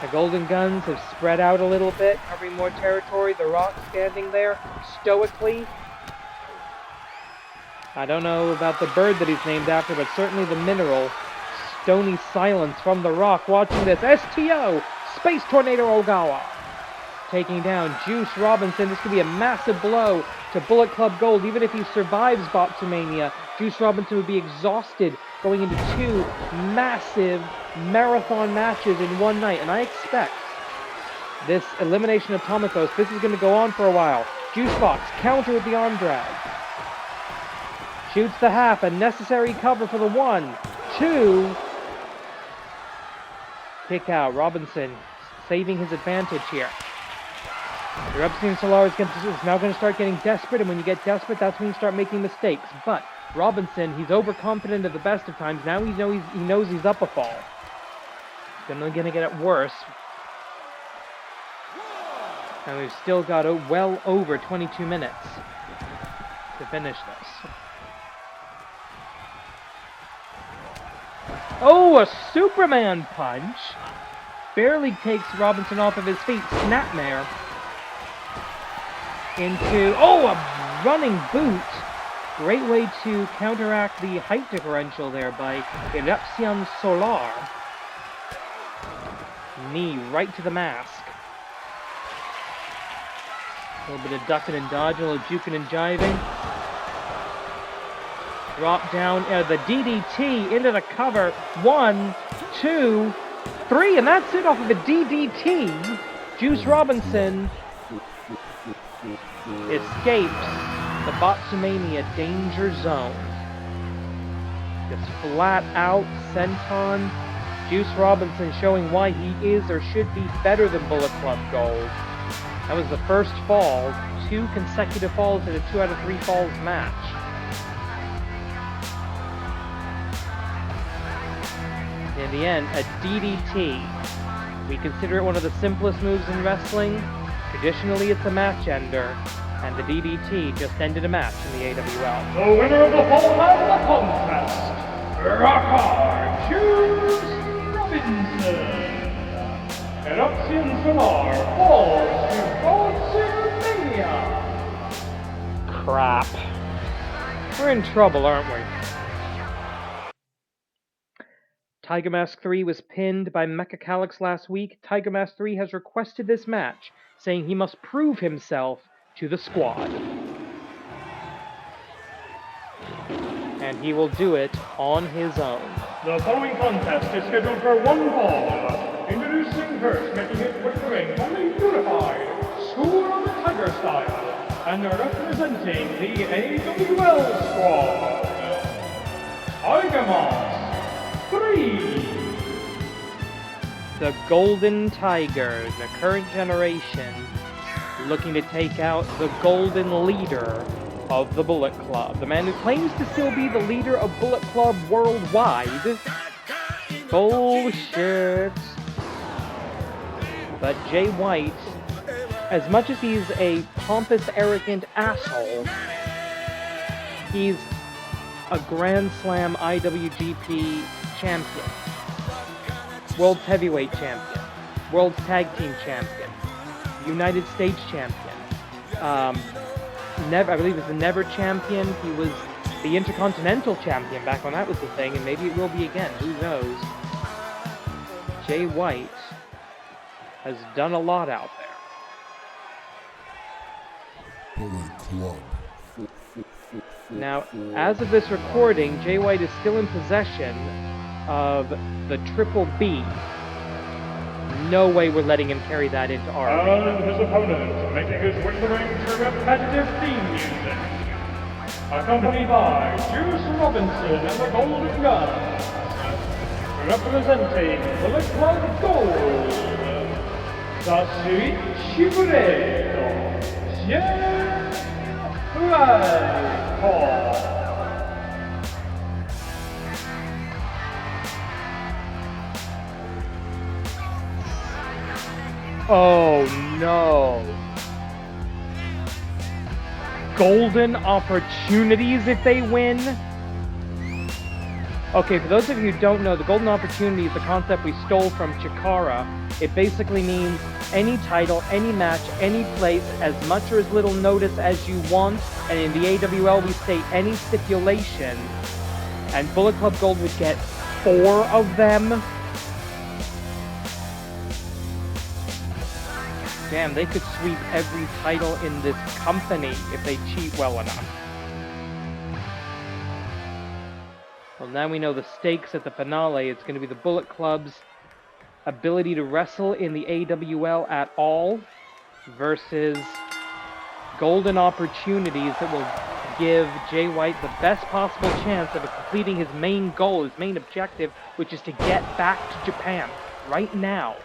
The Golden Guns have spread out a little bit, covering more territory. The Rock standing there stoically. I don't know about the bird that he's named after, but certainly the mineral. Stony silence from the Rock. Watching this. STO! Space Tornado Ogawa. Taking down Juice Robinson. This could be a massive blow to Bullet Club Gold. Even if he survives Botsamania, Juice Robinson would be exhausted going into 2 massive marathon matches in one night. And I expect this elimination of Tomikos, this is going to go on for a while. Juice Box, counter with the arm drag. Shoots the half, a necessary cover for the 1, 2. Kick out. Robinson saving his advantage here. Erupcion Solar is now going to start getting desperate, and when you get desperate, that's when you start making mistakes. But Robinson, he's overconfident at the best of times. Now he knows he's up a fall. He's going to get it worse. And we've still got well over 22 minutes to finish this. Oh, a Superman punch! Barely takes Robinson off of his feet. Snapmare. Into, oh, a running boot. Great way to counteract the height differential there by Erupcion Solar. Knee right to the mask. A little bit of ducking and dodging, a little juking and jiving. Drop down, the DDT into the cover. 1, 2, 3, and that's it off of a DDT. Juice Robinson escapes the Botsamania danger zone. Just flat out senton. Juice Robinson showing why he is or should be better than Bullet Club Gold. That was the first fall. 2 consecutive falls in a 2 out of 3 falls match. In the end, a DDT. We consider it one of the simplest moves in wrestling. Traditionally, it's a match ender, and the DDT just ended a match in the AWL. The winner of the fall of the contest, Rocker Juice Robinson. Erupcion Solar falls to Botsamania. Crap. We're in trouble, aren't we? Tiger Mask 3 was pinned by Mecha Calyx last week. Tiger Mask 3 has requested this match, saying he must prove himself to the squad. And he will do it on his own. The following contest is scheduled for 1 fall. Introducing first, making his way to the ring from the unified School of the Tiger style, and representing the AWL Strong, Tiger Mask 3. The Golden Tiger, the current generation, looking to take out the golden leader of the Bullet Club. The man who claims to still be the leader of Bullet Club worldwide. Bullshit. But Jay White, as much as he's a pompous, arrogant asshole, he's a Grand Slam IWGP champion, World's Heavyweight champion, World's Tag Team champion, United States champion. I believe he was the Never champion. He was the Intercontinental champion back when that was the thing, and maybe it will be again. Who knows? Jay White has done a lot out there. Bullet Club. Now, as of this recording, Jay White is still in possession of the Triple B. No way we're letting him carry that into our arena. And his opponent, making his way to the ring to repetitive theme music, accompanied by Juice Robinson and the Golden Guns, representing Bullet Club Gold, the Switchblade, Paul. Oh no. golden opportunities if they win. Okay, for those of you who don't know, the golden opportunity is the concept we stole from Chikara. It basically means any title, any match, any place, as much or as little notice as you want, and in the AWL we state any stipulation, and Bullet Club Gold would get 4 of them. Damn, they could sweep every title in this company if they cheat well enough. Well, now we know the stakes at the finale. It's going to be the Bullet Club's ability to wrestle in the AWL at all versus golden opportunities that will give Jay White the best possible chance of completing his main goal, his main objective, which is to get back to Japan. Right now,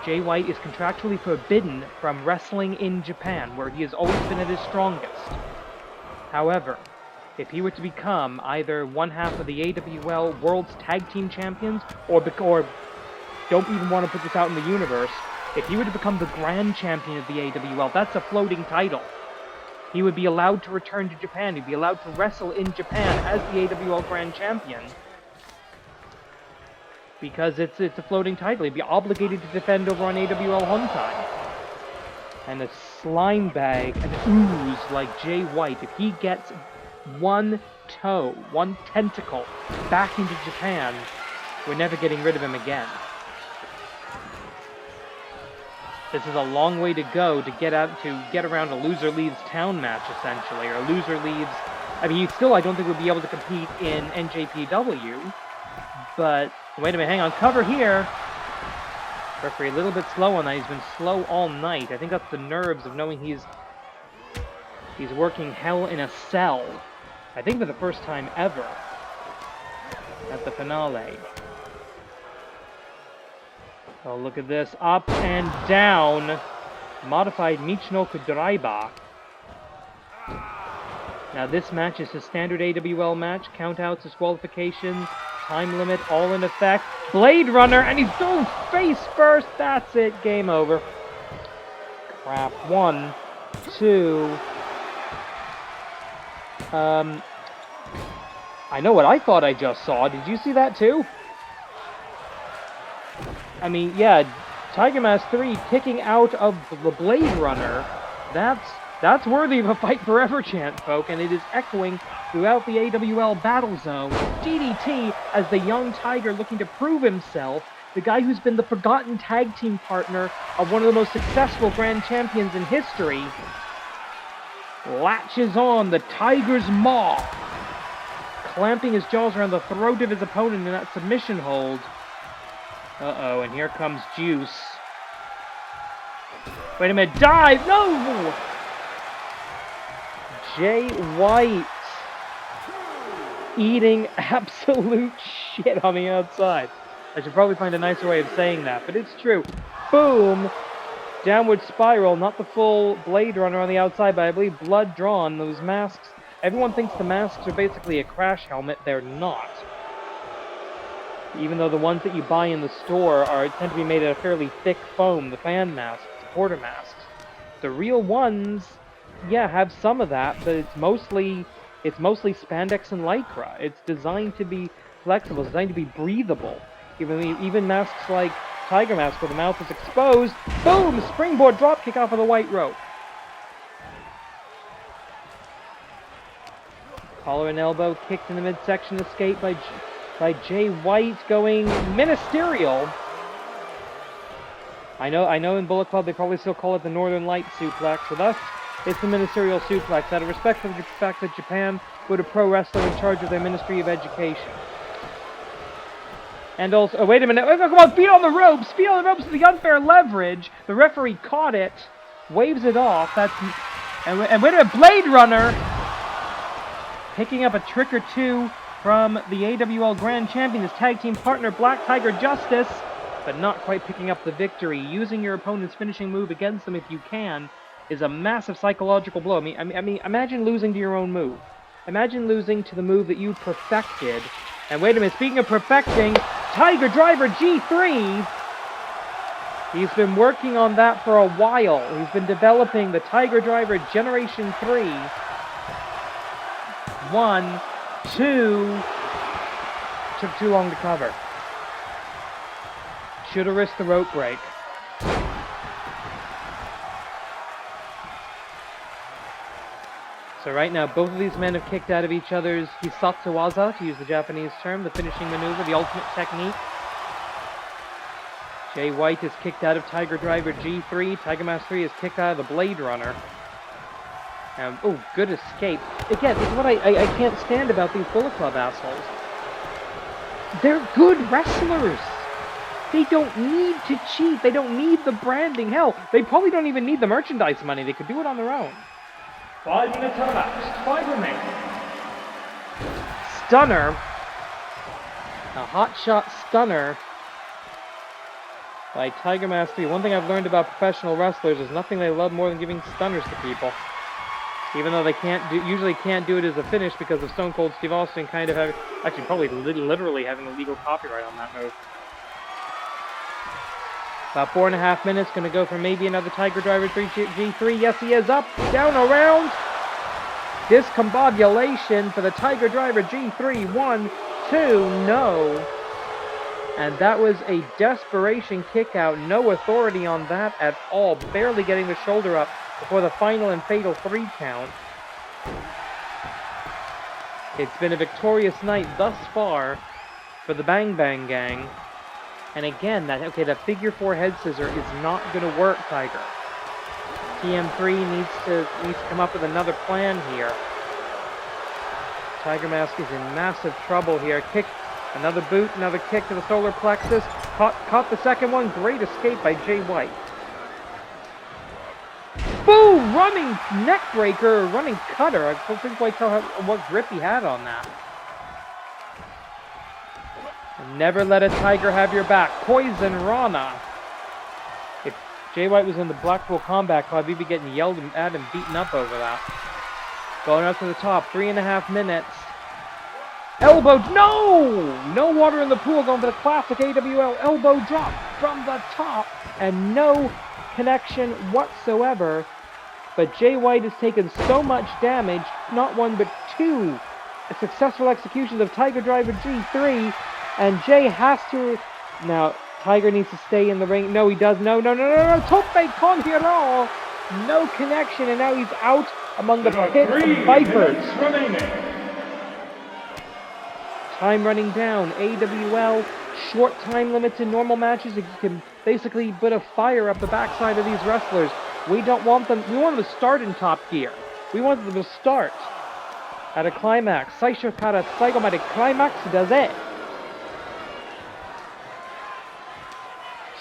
Jay White is contractually forbidden from wrestling in Japan, where he has always been at his strongest. However, if he were to become either one half of the AWL World's Tag Team Champions, or don't even want to put this out in the universe, if he were to become the Grand Champion of the AWL, that's a floating title. He would be allowed to return to Japan. He'd be allowed to wrestle in Japan as the AWL Grand Champion. Because it's a floating title. He'd be obligated to defend over on AWL Hontai. And a slime bag, an ooze like Jay White, if he gets one toe, one tentacle back into Japan, we're never getting rid of him again. This is a long way to go to get around a loser leaves town match, essentially, or loser leaves. I mean, he still, I don't think, would be able to compete in NJPW. But wait a minute, hang on, cover here. Referee a little bit slow on that. He's been slow all night. I think that's the nerves of knowing he's working hell in a cell. I think for the first time ever at the finale. Oh, look at this. Up and down. Modified Michinoku Draiba. Now this match is a standard AWL match. Countouts, disqualifications, time limit, all in effect. Blade Runner, and he's going face first. That's it. Game over. Crap. 1, 2... I know what I thought I just saw. Did you see that too? I mean, yeah, Tiger Mask 3 kicking out of the Blade Runner. That's worthy of a fight forever chant, folk, and it is echoing throughout the AWL battle zone. DDT as the young Tiger looking to prove himself, the guy who's been the forgotten tag team partner of one of the most successful Grand Champions in history, latches on the Tiger's Maw, clamping his jaws around the throat of his opponent in that submission hold. Uh-oh, and here comes Juice. Wait a minute, dive! No! Jay White eating absolute shit on the outside. I should probably find a nicer way of saying that, but it's true. Boom! Downward spiral, not the full Blade Runner on the outside, but I believe blood drawn. Those masks, everyone thinks the masks are basically a crash helmet. They're not. Even though the ones that you buy in the store tend to be made out of fairly thick foam, the fan masks, supporter masks. The real ones, yeah, have some of that, but it's mostly spandex and lycra. It's designed to be flexible, it's designed to be breathable. Even masks like Tiger Mask, where the mouth is exposed. Boom! Springboard drop kick off of the white rope. Collar and elbow kicked in the midsection, escape by Jay White, going ministerial. I know in Bullet Club they probably still call it the Northern Light suplex, so thus it's the ministerial suplex, out of respect for the fact that Japan put a pro wrestler in charge of their Ministry of Education. And also, oh, wait a minute, oh, come on, feet on the ropes with the unfair leverage. The referee caught it, waves it off, and wait a minute, Blade Runner, picking up a trick or two from the AWL Grand Champion, his tag team partner, Black Tiger Justice, but not quite picking up the victory. Using your opponent's finishing move against them if you can is a massive psychological blow. I mean, imagine losing to your own move. Imagine losing to the move that you perfected. And wait a minute, speaking of perfecting, Tiger Driver G3. He's been working on that for a while. He's been developing the Tiger Driver Generation 3. 1, 2. Took too long to cover. Should have risked the rope break. So right now, both of these men have kicked out of each other's Hisatsuwaza, to use the Japanese term, the finishing maneuver, the ultimate technique. Jay White is kicked out of Tiger Driver G3. Tiger Mask 3 is kicked out of the Blade Runner. Oh, good escape. Again, it's what I can't stand about these Bullet Club assholes. They're good wrestlers. They don't need to cheat. They don't need the branding. Hell, they probably don't even need the merchandise money. They could do it on their own. 5 minutes elapsed. 5 remaining. Stunner. A hot shot stunner by Tiger Mask 3. One thing I've learned about professional wrestlers is nothing they love more than giving stunners to people. Even though they usually can't do it as a finish because of Stone Cold Steve Austin kind of having, actually probably literally having illegal copyright on that move. About 4.5 minutes, going to go for maybe another Tiger Driver G3. Yes, he is up, down, around. Discombobulation for the Tiger Driver G3. 1, 2, no. And that was a desperation kick out. No authority on that at all. Barely getting the shoulder up before the final and fatal 3 count. It's been a victorious night thus far for the Bang Bang Gang. And again, that figure 4 head scissor is not going to work, Tiger. TM3 needs to come up with another plan here. Tiger Mask is in massive trouble here. Kick, another boot, another kick to the solar plexus. Caught the second one. Great escape by Jay White. Boom! Running neck breaker, running cutter. I don't think quite tell what grip he had on that. And never let a Tiger have your back. Poison Rana. If Jay White was in the Blackpool Combat Club, he'd be getting yelled at and beaten up over that. Going up to the top, 3.5 minutes. Elbow, no! No water in the pool, going for the classic AWL elbow drop from the top. And no connection whatsoever. But Jay White has taken so much damage, not 1 but 2 successful executions of Tiger Driver G3. And Jay has to... Now, Tiger needs to stay in the ring. No, he does. No. Tope con hero. No connection, and now he's out among the pit Vipers. Time running down. AWL, short time limits in normal matches. You can basically put a fire up the backside of these wrestlers. We don't want them... We want them to start in top gear. We want them to start at a climax. Saisho kara saigo made climax daze.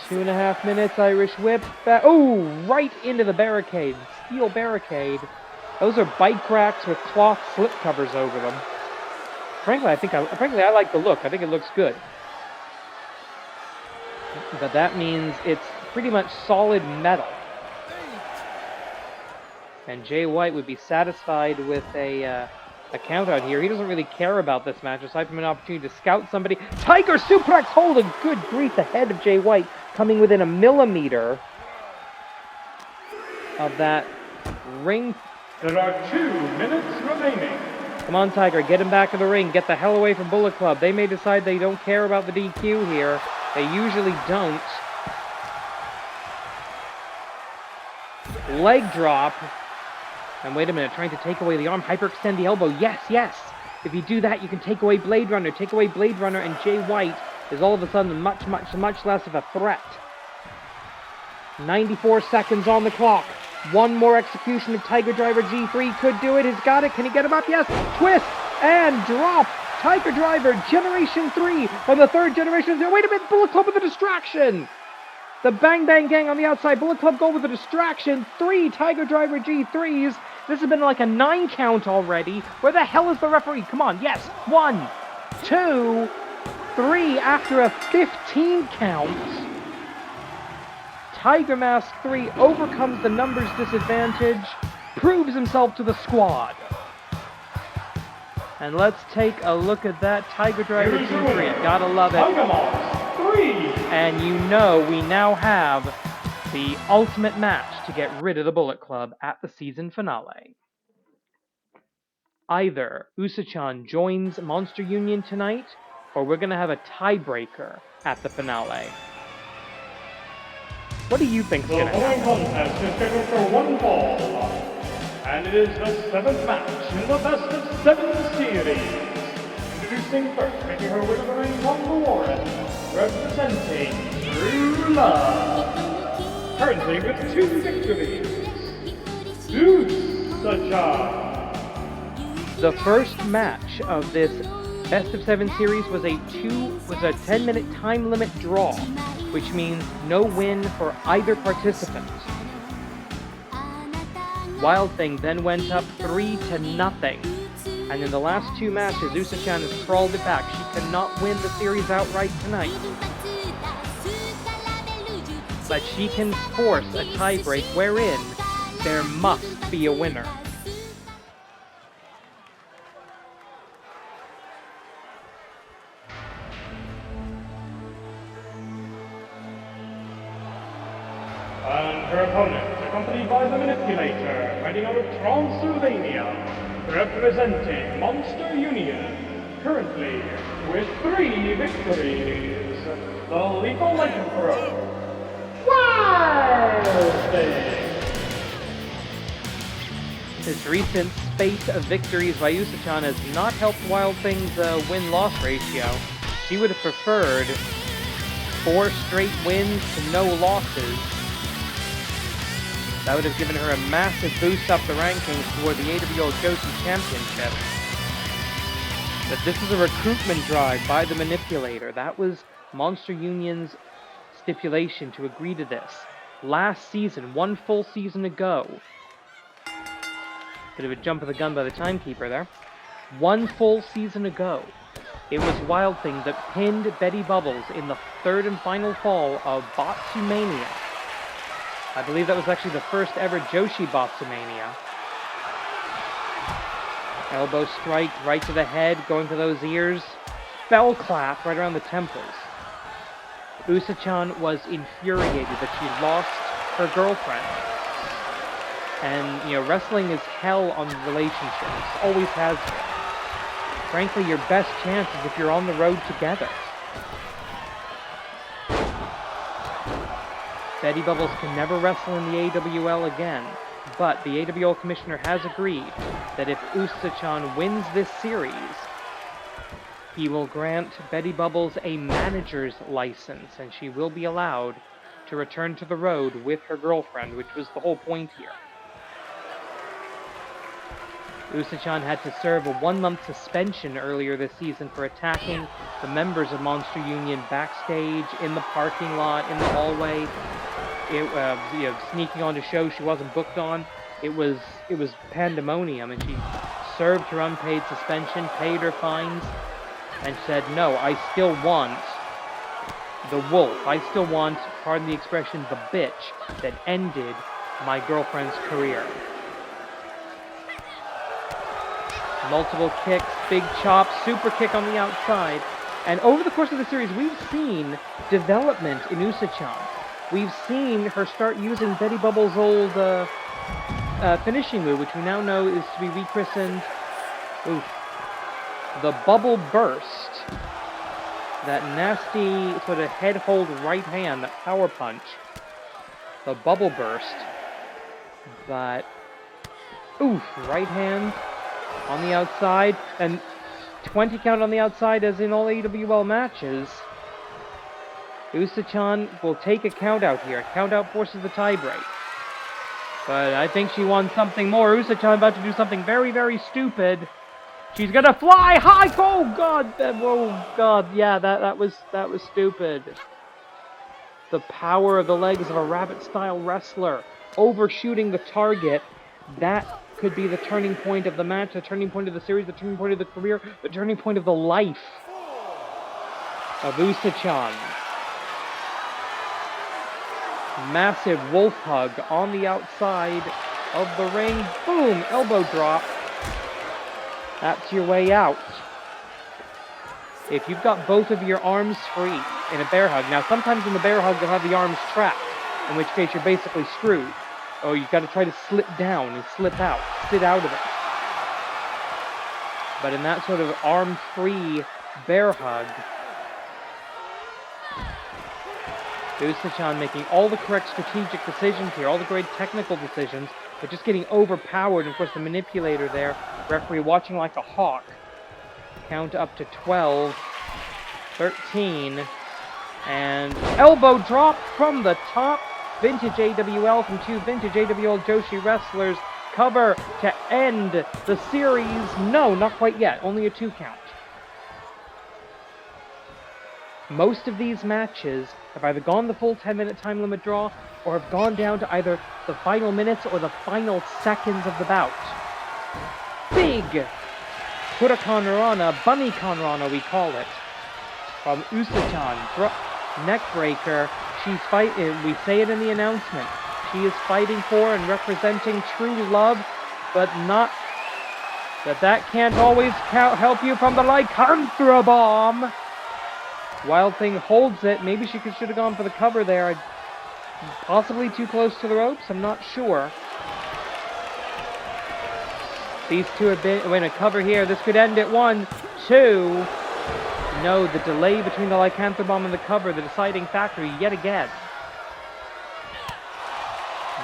2.5 minutes, Irish whip. Oh, right into the barricade. Steel barricade. Those are bike racks with cloth slip covers over them. Frankly, I like the look. I think it looks good. But that means it's pretty much solid metal. And Jay White would be satisfied with a count out here. He doesn't really care about this match, aside from an opportunity to scout somebody. Tiger suplex hold, and good grief, the head of Jay White coming within a millimeter of that ring. There are 2 minutes remaining. Come on, Tiger, get him back in the ring. Get the hell away from Bullet Club. They may decide they don't care about the DQ here. They usually don't. Leg drop. And wait a minute, trying to take away the arm. Hyperextend the elbow. Yes. If you do that, you can take away Blade Runner. Take away Blade Runner, and Jay White is all of a sudden much less of a threat. 94 seconds on the clock. One more execution of Tiger Driver G3 could do it. He's got it. Can he get him up? Yes. Twist and drop. Tiger Driver Generation 3 from the 3rd generation. Wait a minute. Bullet Club with a distraction. The Bang Bang Gang on the outside. Bullet Club go with a distraction. 3 Tiger Driver G3s. This has been like a 9 count already. Where the hell is the referee? Come on. Yes. 1, 2, 3 after a 15 count. Tiger Mask 3 overcomes the numbers disadvantage, proves himself to the squad. And let's take a look at that Tiger Driver G3. Gotta love it. Tiger Mask 3. And you know we now have the ultimate match to get rid of the Bullet Club at the season finale. Either Usa-chan joins Monster Union tonight, or we're going to have a tiebreaker at the finale. What do you think's The going to following happen? contest is scheduled for one fall, and it is the 7th match in the best of 7 series. Introducing first, making her way to the ring from the Warren, representing True Love. Currently with 2 victories, Usa-chan. The first match of this best of 7 series was a 10-minute time limit draw, which means no win for either participant. Wild Thing then went up 3-0, and in the last 2 matches, Usa-chan has crawled it back. She cannot win the series outright tonight, but she can force a tiebreak wherein there must be a winner. And her opponent, accompanied by the Manipulator, fighting out of Transylvania, representing Monster Union, currently with 3 victories, the Lethal Lycanthrope, Wild Thing. This recent spate of victories by Usa-chan has not helped Wild Thing's win-loss ratio. She would have preferred 4 straight wins to no losses. That would have given her a massive boost up the rankings toward the AWL Joshi Championship. But this is a recruitment drive by the Manipulator. That was Monster Union's stipulation to agree to this. Last season, 1 full season ago. Bit of a jump of the gun by the timekeeper there. 1 full season ago, it was Wild Thing that pinned Betty Bubbles in the 3rd and final fall of Botsumania. I believe that was actually the first ever Joshi Botsumania. Elbow strike right to the head, going to those ears. Bell clap right around the temples. Usa-chan was infuriated that she lost her girlfriend. And, you know, wrestling is hell on relationships. Always has been. Frankly, your best chance is if you're on the road together. Betty Bubbles can never wrestle in the AWL again, but the AWL Commissioner has agreed that if Usa-chan wins this series, he will grant Betty Bubbles a manager's license, and she will be allowed to return to the road with her girlfriend, which was the whole point here. Usa-chan had to serve a 1-month suspension earlier this season for attacking the members of Monster Union backstage, in the parking lot, in the hallway. Sneaking onto shows she wasn't booked on. It was pandemonium, and she served her unpaid suspension, paid her fines, and said, no, I still want the wolf. I still want, pardon the expression, the bitch that ended my girlfriend's career. Multiple kicks, big chop, super kick on the outside. And over the course of the series, we've seen development in Usa-chan. We've seen her start using Betty Bubbles' old finishing move, which we now know is to be rechristened the Bubble Burst. That nasty sort of head hold right hand, that power punch. The Bubble Burst. But, right hand on the outside, and 20 count on the outside as in all AWL matches. Usa-chan will take a count out here. A count out forces the tiebreak. But I think she won something more. Usa-chan about to do something very, very stupid. She's gonna fly high. Oh God! Oh God! Yeah, that was stupid. The power of the legs of a rabbit-style wrestler overshooting the target. That could be the turning point of the match, the turning point of the series, the turning point of the career, the turning point of the life of Usa-chan. Massive wolf hug on the outside of the ring. Boom! Elbow drop. That's your way out. If you've got both of your arms free in a bear hug. Now, sometimes in the bear hug, you'll have the arms trapped. in which case you're basically screwed. Or you've got to try to slip down and slip out, sit out of it. But in that sort of arm-free bear hug, Lucha making all the correct strategic decisions here, all the great technical decisions, but just getting overpowered. And of course, the manipulator there, referee watching like a hawk. Count up to 12, 13, and elbow drop from the top. Vintage AWL from two vintage AWL Joshi wrestlers. Cover to end the series. No, not quite yet. Only a 2 count. Most of these matches have either gone the full 10-minute time limit draw or have gone down to either the final minutes or the final seconds of the bout. Big Huracanrana, Bunny Canrana we call it, from Usa-chan. Neck breaker. She's fighting, we say it in the announcement, she is fighting for and representing true love, but not, that can't always help you from the Lycanthra Bomb. Wild Thing holds it. Maybe she should have gone for the cover there. Possibly too close to the ropes, I'm not sure. These two have been in a cover here. This could end at 1, 2. No, the delay between the Lycanthra Bomb and the cover, the deciding factor yet again.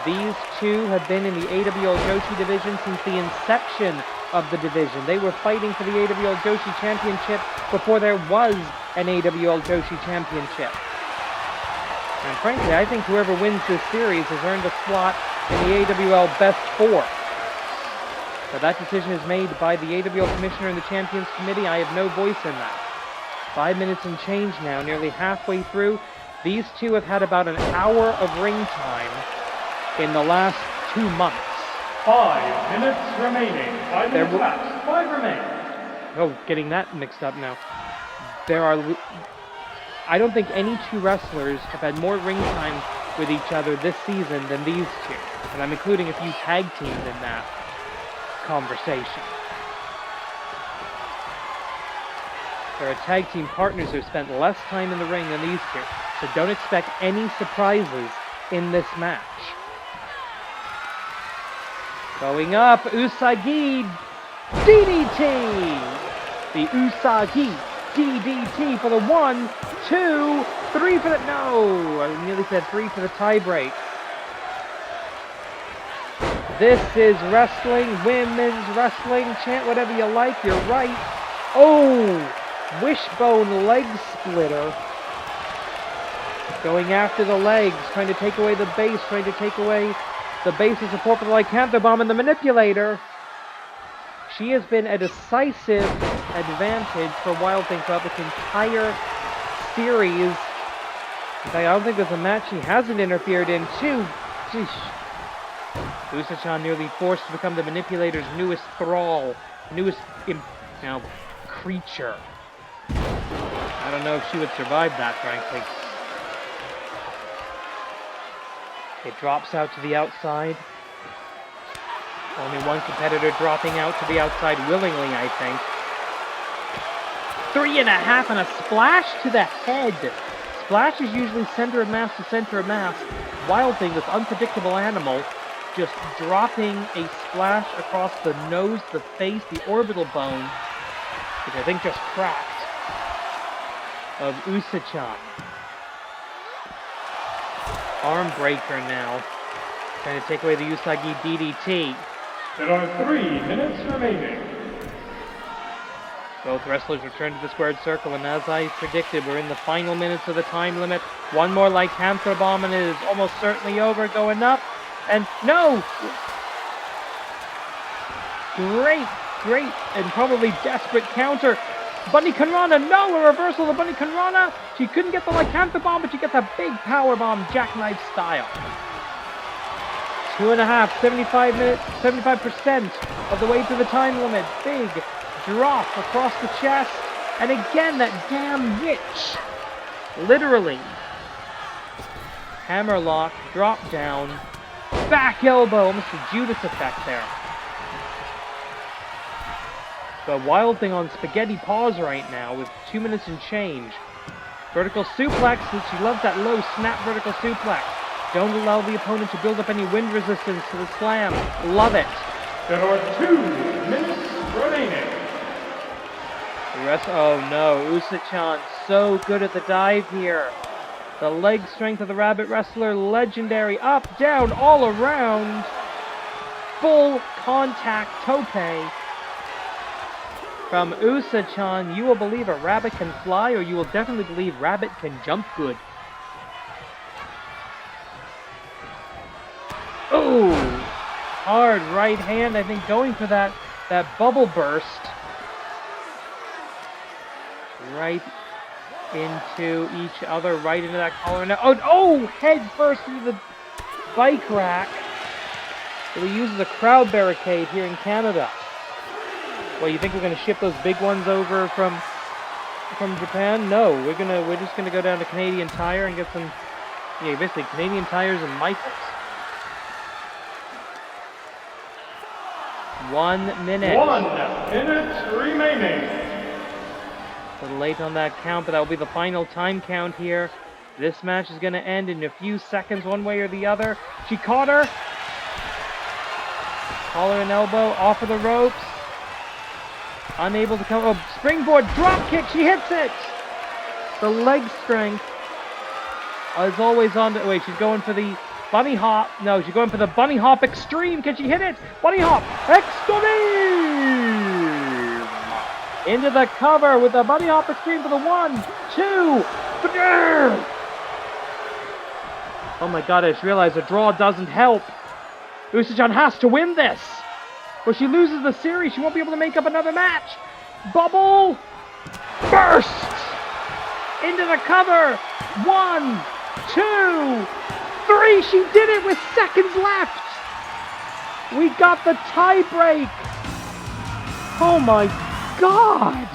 These two have been in the AWL Joshi division since the inception of the division. They were fighting for the AWL Joshi Championship before there was an AWL Joshi Championship. And frankly, I think whoever wins this series has earned a slot in the AWL Best 4. But that decision is made by the AWL Commissioner and the Champions Committee. I have no voice in that. 5 minutes and change now, nearly halfway through. These two have had about an hour of ring time in the last 2 months. 5 minutes remaining. 5 minutes left. 5 remaining. Oh, getting that mixed up now. I don't think any two wrestlers have had more ring time with each other this season than these two. And I'm including a few tag teams in that conversation. There are tag team partners who have spent less time in the ring than these two, so don't expect any surprises in this match. Going up, Usagi DDT! The Usagi DDT for the 1, 2, 3 for the... No! I nearly said 3 for the tie-break. This is wrestling, women's wrestling, chant whatever you like, you're right. Oh! Wishbone leg splitter. Going after the legs, trying to take away the base, trying to take away the base of support for the Lycanthra Bomb and the manipulator. She has been a decisive advantage for Wild Thing throughout this entire series. In fact, I don't think there's a match she hasn't interfered in, too. Usa-chan nearly forced to become the manipulator's newest thrall, newest, creature. I don't know if she would survive that, frankly. It drops out to the outside. Only one competitor dropping out to the outside willingly, I think. 3.5 and a splash to the head. Splash is usually center of mass to center of mass. Wild Thing, this unpredictable animal, just dropping a splash across the nose, the face, the orbital bone, which I think just cracked, of Usa-chan. Arm breaker now. Trying to take away the Usagi DDT. There are 3 minutes remaining. Both wrestlers return to the squared circle, and as I predicted, we're in the final minutes of the time limit. One more Lycanthra Bomb, and it is almost certainly over. Going up, and no! Great, and probably desperate counter. Bunny Canrana, no! A reversal of the Bunny Canrana! She couldn't get the Lycanthra Bomb, but she gets a big power bomb, jackknife style. 2.5, 75 minutes, 75% of the way to the time limit. Big drop across the chest, and again that damn witch. Literally. Hammerlock, drop down, back elbow, almost a Judas effect there. The Wild Thing on spaghetti paws right now with 2 minutes and change. Vertical suplex, she loves that low snap vertical suplex. Don't allow the opponent to build up any wind resistance to the slam. Love it. There are 2 minutes remaining. Oh no, Usa-chan so good at the dive here. The leg strength of the rabbit wrestler, legendary. Up, down, all around. Full contact tope from Usa-chan. You will believe a rabbit can fly, or you will definitely believe rabbit can jump good. Ooh, hard right hand. I think going for that bubble burst right into each other, right into that collar. Now, oh, head first into the bike rack. So he uses a crowd barricade here in Canada. Well, you think we're gonna ship those big ones over from Japan? No, we're just gonna go down to Canadian Tire and get some, basically Canadian tires and Michaels. 1 minute. 1 minute remaining. A little late on that count, but that will be the final time count here. This match is going to end in a few seconds, one way or the other. She caught her. Collar and elbow, off of the ropes. Unable to come. Oh, springboard, drop kick, she hits it! The leg strength is always on the... Wait, she's going for the bunny hop. No, she's going for the bunny hop extreme. Can she hit it? Bunny hop extreme! Into the cover with the bunny hop extreme for the 1, 2, 3. Oh my god, I just realized a draw doesn't help. Usa-chan has to win this. Or she loses the series, she won't be able to make up another match. Bubble burst into the cover. 1, 2, 3. She did it with seconds left. We got the tie break. Oh my god!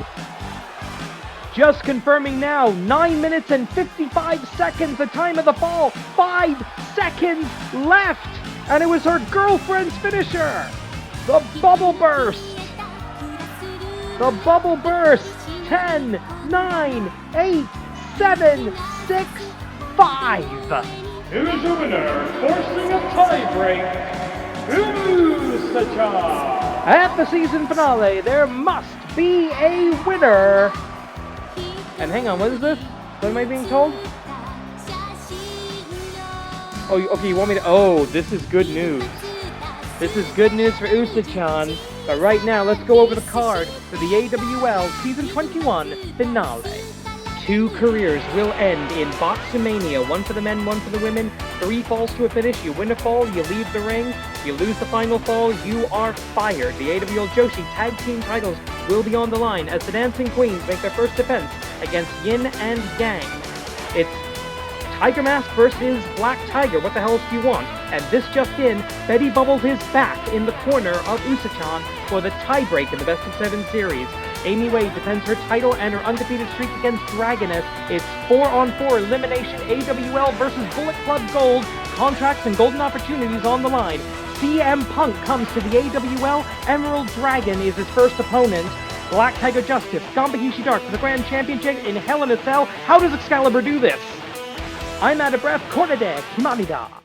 Just confirming now, 9 minutes and 55 seconds, the time of the fall. 5 seconds left, and it was her girlfriend's finisher. The bubble burst. The bubble burst. 10, 9, 8, 7, 6, 5. It is a winner, forcing a tiebreak. Usa-chan. At the season finale, there must be a winner. And hang on, what is this? What am I being told? Oh, okay, you want me to... Oh, this is good news. This is good news for Usa-chan. But right now, let's go over the card for the AWL Season 21 finale. 2 careers will end in Boxomania. 1 for the men, 1 for the women. 3 falls to a finish. You win a fall, you leave the ring. You lose the final fall, you are fired. The AWL Joshi Tag Team titles will be on the line as the Dancing Queens make their first defense against Yin and Yang. It's Tiger Mask versus Black Tiger. What the hell else do you want? And this just in, Betty Bubble is back in the corner of Usa-chan for the tiebreak in the Best of 7 series. Amy Wade defends her title and her undefeated streak against Dragoness. It's 4-on-4 elimination, AWL versus Bullet Club Gold. Contracts and golden opportunities on the line. CM Punk comes to the AWL. Emerald Dragon is his first opponent. Black Tiger Justice, Gambahishi Dark for the Grand Championship in Hell in a Cell. How does Excalibur do this? I'm out of breath. Korede Kimanida.